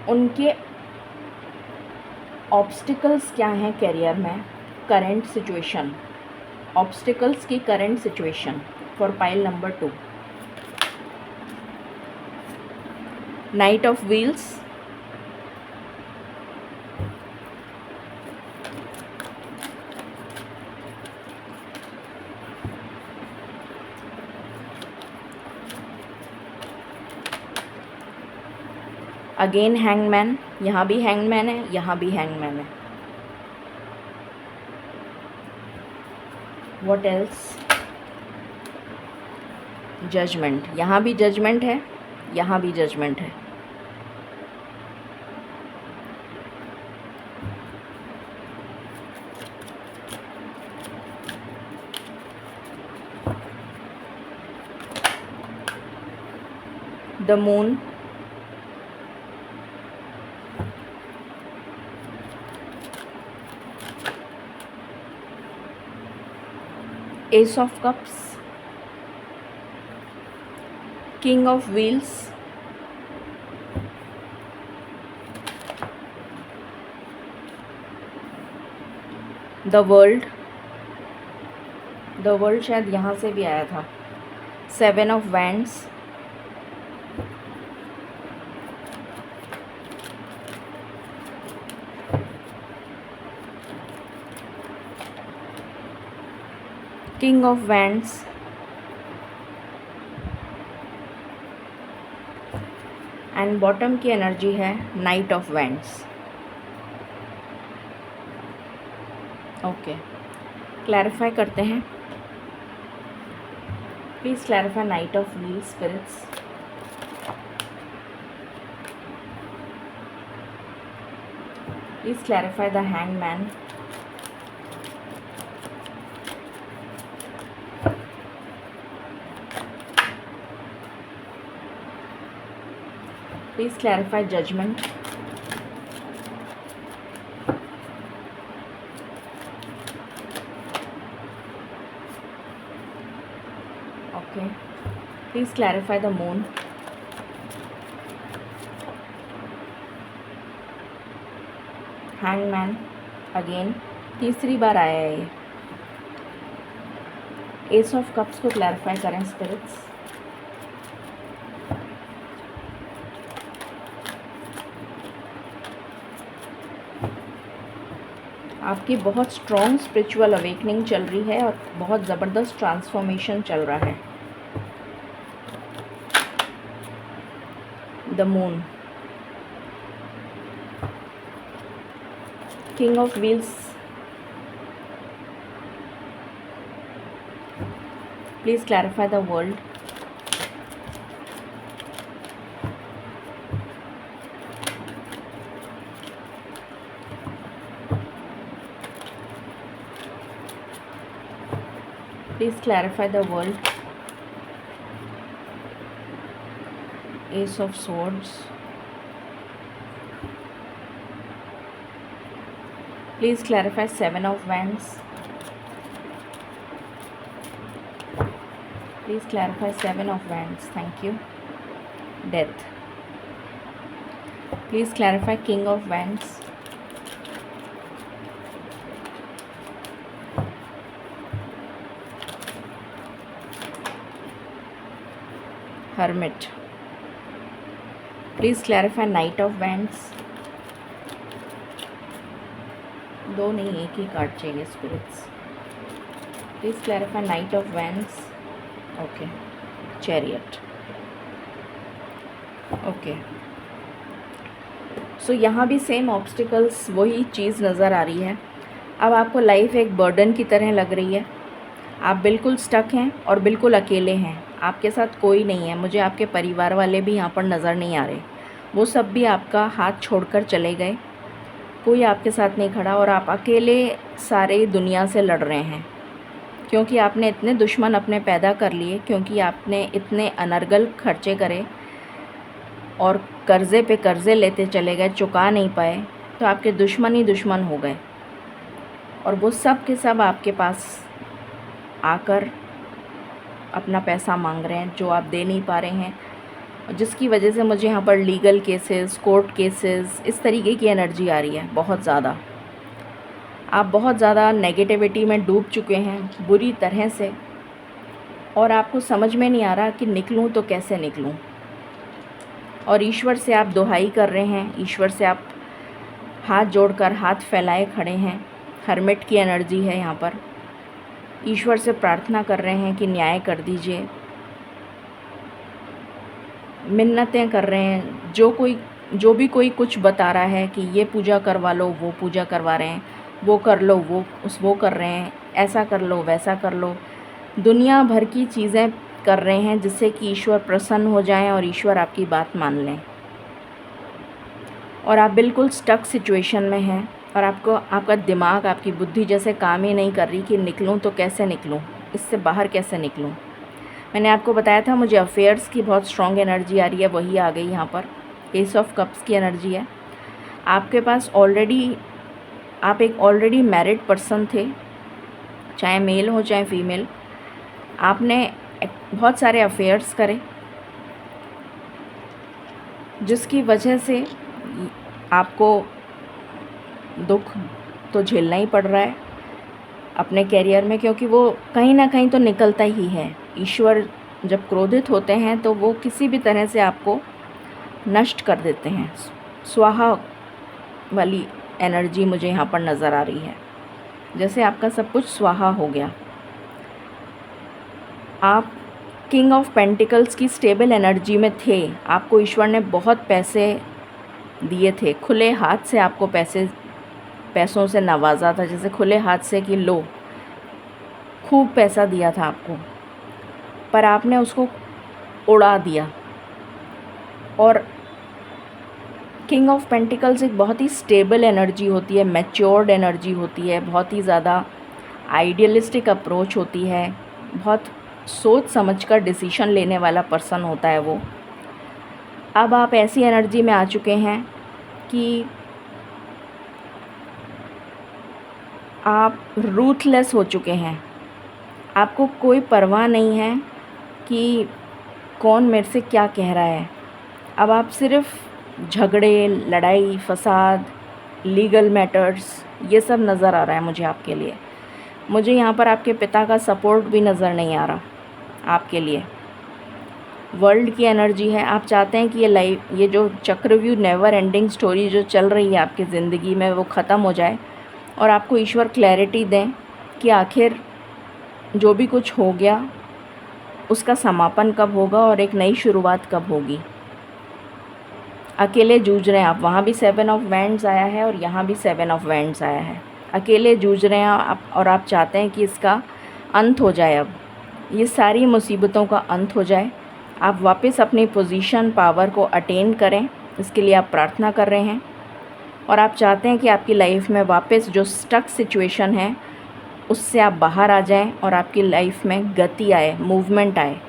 उनके ऑब्स्टिकल्स क्या हैं करियर में, करंट सिचुएशन, ऑब्स्टिकल्स की current situation for pile number 2। Knight of wheels, again hangman, यहाँ भी हैंगमैन है, यहाँ भी हैंगमैन है। व्हाट एल्स, जजमेंट, यहाँ भी जजमेंट है, यहाँ भी जजमेंट है। The moon, ace of cups, king of wheels, the world, शायद यहाँ से भी आया था, 7 of wands, king of wands, and bottom की एनर्जी है knight of wands. Okay, clarify करते हैं। Please clarify knight of wheels spirits. Please clarify the hangman. Please clarify judgment. Okay. Please clarify the moon. Hangman. Again. तीसरी बार आया है ये। S of cups को clarify करें स्पिरिट्स। आपकी बहुत स्ट्रॉन्ग स्पिरिचुअल अवेकनिंग चल रही है और बहुत ज़बरदस्त ट्रांसफॉर्मेशन चल रहा है। The moon, king of wheels, please clarify the world. Please clarify the world. Ace of Swords. Please clarify Seven of Wands. Please clarify Seven of Wands. Thank you. Death. Please clarify King of Wands. Hermit. Please clarify Knight of Wands. दो नहीं, एक ही card चाहिए spirits. Please clarify knight of wands. Okay. Chariot. Okay. So यहाँ भी same obstacles, वही चीज़ नज़र आ रही है. अब आपको लाइफ एक बर्डन की तरह लग रही है. आप बिल्कुल स्टक हैं और बिल्कुल अकेले हैं. आपके साथ कोई नहीं है. मुझे आपके परिवार वाले भी यहाँ पर नज़र नहीं आ रहे. वो सब भी आपका हाथ छोड़कर चले गए. कोई आपके साथ नहीं खड़ा और आप अकेले सारे दुनिया से लड़ रहे हैं, क्योंकि आपने इतने दुश्मन अपने पैदा कर लिए, क्योंकि आपने इतने अनर्गल खर्चे करे और कर्ज़े पे कर्ज़े लेते चले गए, चुका नहीं पाए, तो आपके दुश्मन ही दुश्मन हो गए. और वो सब के सब आपके पास आकर अपना पैसा मांग रहे हैं जो आप दे नहीं पा रहे हैं, जिसकी वजह से मुझे यहाँ पर लीगल केसेस, कोर्ट केसेस, इस तरीके की एनर्जी आ रही है बहुत ज़्यादा. आप बहुत ज़्यादा नेगेटिविटी में डूब चुके हैं बुरी तरह से, और आपको समझ में नहीं आ रहा कि निकलूँ तो कैसे निकलूँ. और ईश्वर से आप दुहाई कर रहे हैं, ईश्वर से आप हाथ जोड़कर हाथ फैलाए खड़े हैं. हर्मिट की एनर्जी है यहाँ पर. ईश्वर से प्रार्थना कर रहे हैं कि न्याय कर दीजिए. मिन्नतें कर रहे हैं. जो भी कोई कुछ बता रहा है कि ये पूजा करवा लो, वो पूजा करवा रहे हैं, वो कर लो, वो कर रहे हैं, ऐसा कर लो, वैसा कर लो. दुनिया भर की चीज़ें कर रहे हैं जिससे कि ईश्वर प्रसन्न हो जाएं और ईश्वर आपकी बात मान लें. और आप बिल्कुल स्टक सिचुएशन में हैं और आपका दिमाग, आपकी बुद्धि जैसे काम ही नहीं कर रही कि निकलूं तो कैसे निकलूं, इससे बाहर कैसे निकलूं. मैंने आपको बताया था मुझे अफेयर्स की बहुत स्ट्रॉन्ग एनर्जी आ रही है, वही आ गई यहाँ पर. एस ऑफ कप्स की एनर्जी है. आपके पास आप एक ऑलरेडी मैरिड पर्सन थे, चाहे मेल हो चाहे फीमेल. आपने बहुत सारे अफेयर्स करे, जिसकी वजह से आपको दुख तो झेलना ही पड़ रहा है अपने कैरियर में, क्योंकि वो कहीं ना कहीं तो निकलता ही है. ईश्वर जब क्रोधित होते हैं तो वो किसी भी तरह से आपको नष्ट कर देते हैं. स्वाहा वाली एनर्जी मुझे यहाँ पर नज़र आ रही है, जैसे आपका सब कुछ स्वाहा हो गया. आप किंग ऑफ पेंटिकल्स की स्टेबल एनर्जी में थे. आपको ईश्वर ने बहुत पैसे दिए थे, खुले हाथ से आपको पैसों से नवाजा था, जैसे खुले हाथ से कि लो, खूब पैसा दिया था आपको, पर आपने उसको उड़ा दिया. और किंग ऑफ पेंटिकल्स एक बहुत ही स्टेबल एनर्जी होती है, मैच्योर्ड एनर्जी होती है, बहुत ही ज़्यादा आइडियलिस्टिक अप्रोच होती है, बहुत सोच समझकर डिसीजन लेने वाला पर्सन होता है वो. अब आप ऐसी एनर्जी में आ चुके हैं कि आप रूथलेस हो चुके हैं. आपको कोई परवाह नहीं है कि कौन मेरे से क्या कह रहा है. अब आप सिर्फ झगड़े, लड़ाई, फसाद, लीगल मैटर्स, ये सब नज़र आ रहा है मुझे आपके लिए. मुझे यहाँ पर आपके पिता का सपोर्ट भी नज़र नहीं आ रहा आपके लिए. वर्ल्ड की एनर्जी है. आप चाहते हैं कि ये जो चक्रव्यूह नेवर एंडिंग स्टोरी जो चल रही है आपकी ज़िंदगी में, वो ख़त्म हो जाए और आपको ईश्वर क्लैरिटी दें कि आखिर जो भी कुछ हो गया उसका समापन कब होगा और एक नई शुरुआत कब होगी. अकेले जूझ रहे हैं आप. वहाँ भी 7 ऑफ वैंड्स आया है और यहाँ भी 7 ऑफ वैंड्स आया है. अकेले जूझ रहे हैं आप और आप चाहते हैं कि इसका अंत हो जाए. अब ये सारी मुसीबतों का अंत हो जाए, आप वापस अपनी पोजीशन, पावर को अटेन करें, इसके लिए आप प्रार्थना कर रहे हैं. और आप चाहते हैं कि आपकी लाइफ में वापस जो स्टक सिचुएशन है उससे आप बाहर आ जाएं और आपकी लाइफ में गति आए, मूवमेंट आए।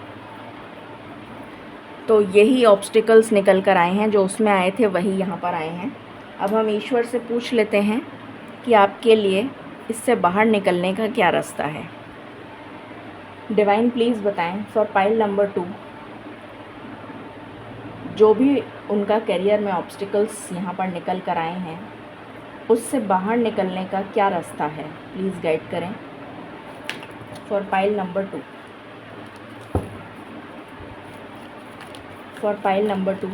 तो यही ऑब्स्टिकल्स निकल कर आए हैं, जो उसमें आए थे वही यहाँ पर आए हैं। अब हम ईश्वर से पूछ लेते हैं कि आपके लिए इससे बाहर निकलने का क्या रास्ता है। डिवाइन प्लीज़ बताएं फॉर पाइल नंबर 2, जो भी उनका करियर में ऑब्स्टिकल्स यहाँ पर निकल कर आए हैं, उससे बाहर निकलने का क्या रास्ता है, प्लीज़ गाइड करें for pile number 2। For pile number 2,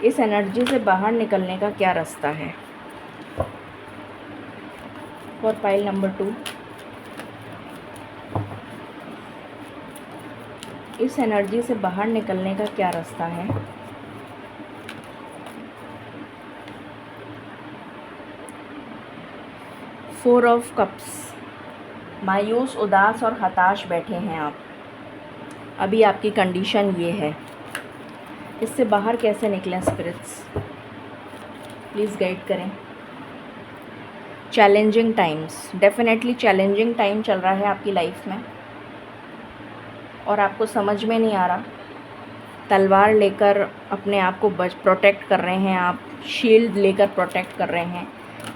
इस एनर्जी से बाहर निकलने का क्या रास्ता है फॉर पाइल नंबर 2। इस एनर्जी से बाहर निकलने का क्या रास्ता है। फोर ऑफ कप्स, मायूस, उदास और हताश बैठे हैं आप। अभी आपकी कंडीशन ये है, इससे बाहर कैसे निकलें स्पिरिट्स, प्लीज़ गाइड करें। Challenging times, definitely challenging time चल रहा है आपकी लाइफ में और आपको समझ में नहीं आ रहा। तलवार लेकर अपने आप को प्रोटेक्ट कर रहे हैं आप, शील्ड लेकर प्रोटेक्ट कर रहे हैं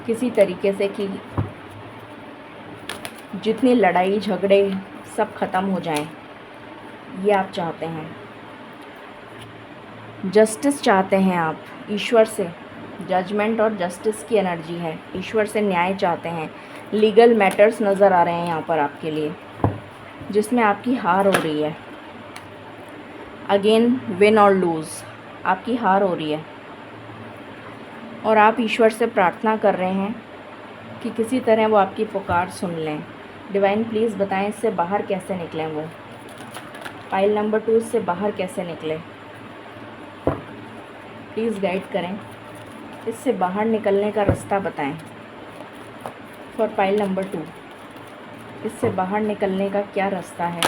किसी तरीके से कि जितनी लड़ाई झगड़े सब ख़त्म हो जाएं, ये आप चाहते हैं। जस्टिस चाहते हैं आप, ईश्वर से जजमेंट और जस्टिस की एनर्जी है, ईश्वर से न्याय चाहते हैं। लीगल मैटर्स नज़र आ रहे हैं यहाँ पर आपके लिए, जिसमें आपकी हार हो रही है। अगेन विन और लूज़, आपकी हार हो रही है और आप ईश्वर से प्रार्थना कर रहे हैं कि किसी तरह वो आपकी पुकार सुन लें। डिवाइन प्लीज़ बताएं इससे बाहर कैसे निकलें वो। पाइल नंबर 2, इससे बाहर कैसे निकलें, प्लीज़ गाइड करें। इससे बाहर निकलने का रास्ता बताएं फॉर पाइल नंबर 2। इससे बाहर निकलने का क्या रास्ता है।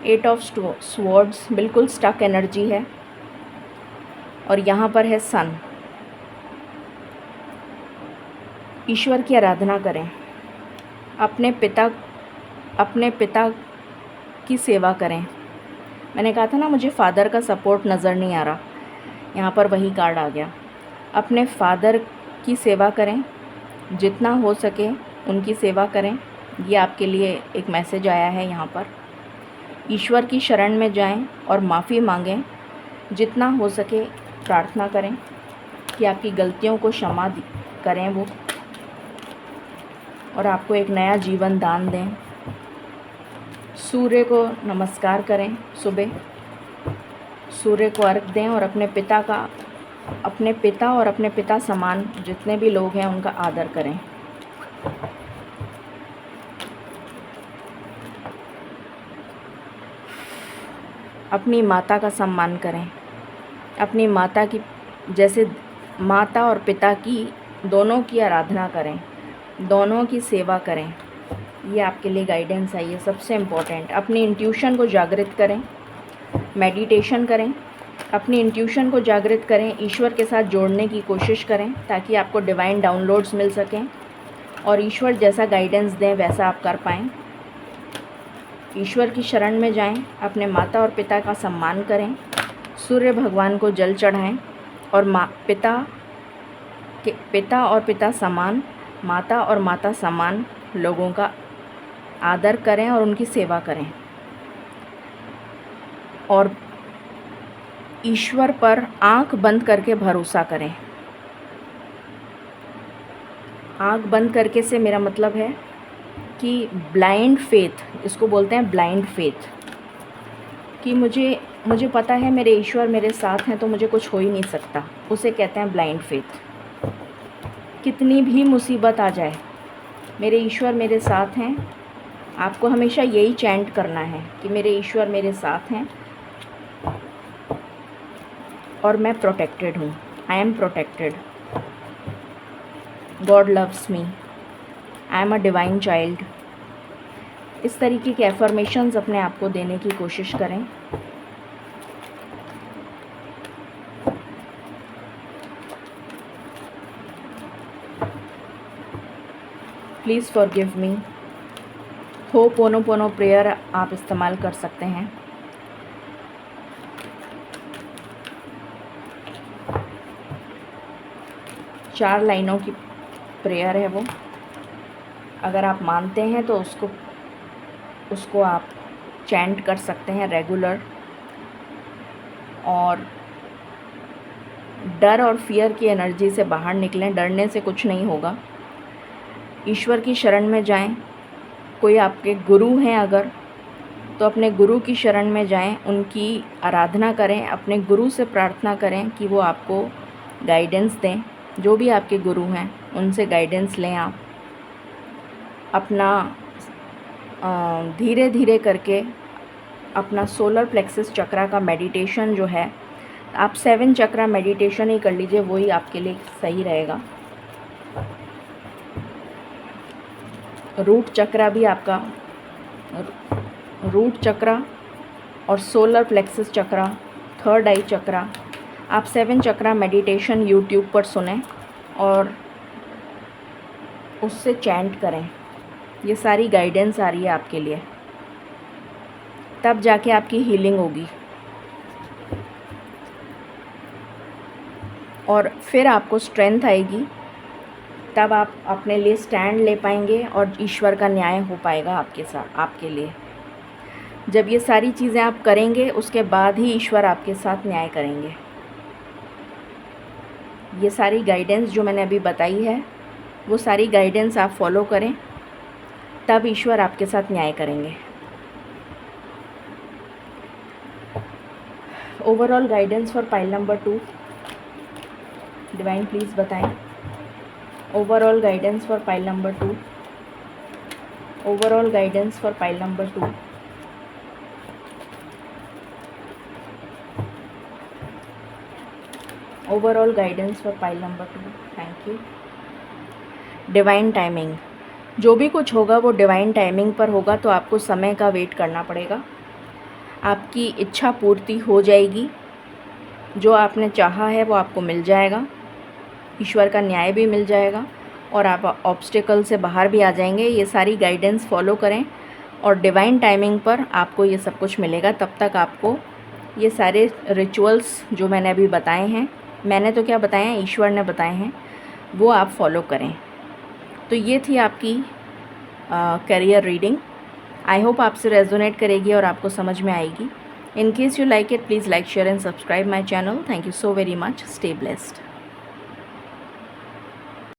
8 ऑफ स्वॉर्ड्स, बिल्कुल स्टक एनर्जी है और यहाँ पर है सन। ईश्वर की आराधना करें, अपने पिता की सेवा करें। मैंने कहा था ना मुझे फादर का सपोर्ट नज़र नहीं आ रहा, यहाँ पर वही कार्ड आ गया। अपने फादर की सेवा करें, जितना हो सके उनकी सेवा करें। ये आपके लिए एक मैसेज आया है यहाँ पर। ईश्वर की शरण में जाएं और माफ़ी मांगें, जितना हो सके प्रार्थना करें कि आपकी गलतियों को क्षमा करें वो और आपको एक नया जीवन दान दें। सूर्य को नमस्कार करें, सुबह सूर्य को अर्घ दें और अपने पिता समान जितने भी लोग हैं उनका आदर करें। अपनी माता का सम्मान करें, अपनी माता की जैसे माता और पिता की दोनों की आराधना करें, दोनों की सेवा करें। ये आपके लिए गाइडेंस है, ये सबसे इम्पोर्टेंट। अपनी इंट्यूशन को जागृत करें, मेडिटेशन करें, अपनी इंट्यूशन को जागृत करें, ईश्वर के साथ जोड़ने की कोशिश करें ताकि आपको डिवाइन डाउनलोड्स मिल सकें और ईश्वर जैसा गाइडेंस दें वैसा आप कर पाएँ। ईश्वर की शरण में जाएं, अपने माता और पिता का सम्मान करें, सूर्य भगवान को जल चढ़ाएं और माता और माता समान लोगों का आदर करें और उनकी सेवा करें और ईश्वर पर आंख बंद करके भरोसा करें। आंख बंद करके से मेरा मतलब है कि ब्लाइंड फेथ, इसको बोलते हैं ब्लाइंड फेथ, कि मुझे पता है मेरे ईश्वर मेरे साथ हैं तो मुझे कुछ हो ही नहीं सकता, उसे कहते हैं ब्लाइंड फेथ। कितनी भी मुसीबत आ जाए मेरे ईश्वर मेरे साथ हैं, आपको हमेशा यही चैंट करना है कि मेरे ईश्वर मेरे साथ हैं और मैं प्रोटेक्टेड हूँ, I am protected, God loves me, I am a divine child. इस तरीके के एफर्मेशंस अपने आप को देने की कोशिश करें। Please forgive me. Ho'oponopono prayer आप इस्तेमाल कर सकते हैं। चार लाइनों की प्रेयर है वो। अगर आप मानते हैं तो उसको आप चैंट कर सकते हैं रेगुलर। और डर और फियर की एनर्जी से बाहर निकलें। डरने से कुछ नहीं होगा। ईश्वर की शरण में जाएं। कोई आपके गुरु हैं अगर, तो अपने गुरु की शरण में जाएं, उनकी आराधना करें, अपने गुरु से प्रार्थना करें कि वो आपको गाइडेंस दें। जो भी आपके गुरु हैं उनसे गाइडेंस लें आप। अपना धीरे धीरे करके अपना सोलर प्लेक्सस चक्रा का मेडिटेशन जो है, आप 7 चक्रा मेडिटेशन ही कर लीजिए, वही आपके लिए सही रहेगा। रूट चक्रा भी आपका, रूट चक्रा और सोलर प्लेक्सस चक्रा, थर्ड आई चक्रा, आप 7 चक्रा मेडिटेशन यूट्यूब पर सुनें और उससे चैंट करें। ये सारी गाइडेंस आ रही है आपके लिए, तब जाके आपकी हीलिंग होगी। और फिर आपको स्ट्रेंथ आएगी, तब आप अपने लिए स्टैंड ले पाएंगे और ईश्वर का न्याय हो पाएगा आपके साथ, आपके लिए। जब ये सारी चीज़ें आप करेंगे उसके बाद ही ईश्वर आपके साथ न्याय करेंगे। ये सारी गाइडेंस जो मैंने अभी बताई है, वो सारी गाइडेंस आप फॉलो करें, तब ईश्वर आपके साथ न्याय करेंगे। Overall guidance for pile number 2, divine please बताएं। Overall guidance for pile number 2, overall guidance for pile number 2। Overall guidance for pile number 2, thank you. Divine timing, जो भी कुछ होगा वो डिवाइन टाइमिंग पर होगा, तो आपको समय का वेट करना पड़ेगा। आपकी इच्छा पूर्ति हो जाएगी, जो आपने चाहा है वो आपको मिल जाएगा, ईश्वर का न्याय भी मिल जाएगा और आप ऑब्स्टिकल से बाहर भी आ जाएंगे। ये सारी गाइडेंस फॉलो करें और डिवाइन टाइमिंग पर आपको ये सब कुछ मिलेगा। तब तक आपको ये सारे रिचुअल्स जो मैंने अभी बताए हैं, मैंने तो क्या बताए हैं, ईश्वर ने बताए हैं, वो आप फॉलो करें। तो ये थी आपकी करियर रीडिंग। आई होप आपसे रेजोनेट करेगी और आपको समझ में आएगी। In case you like it, please like, share and subscribe my channel. Thank you so very much. Stay blessed.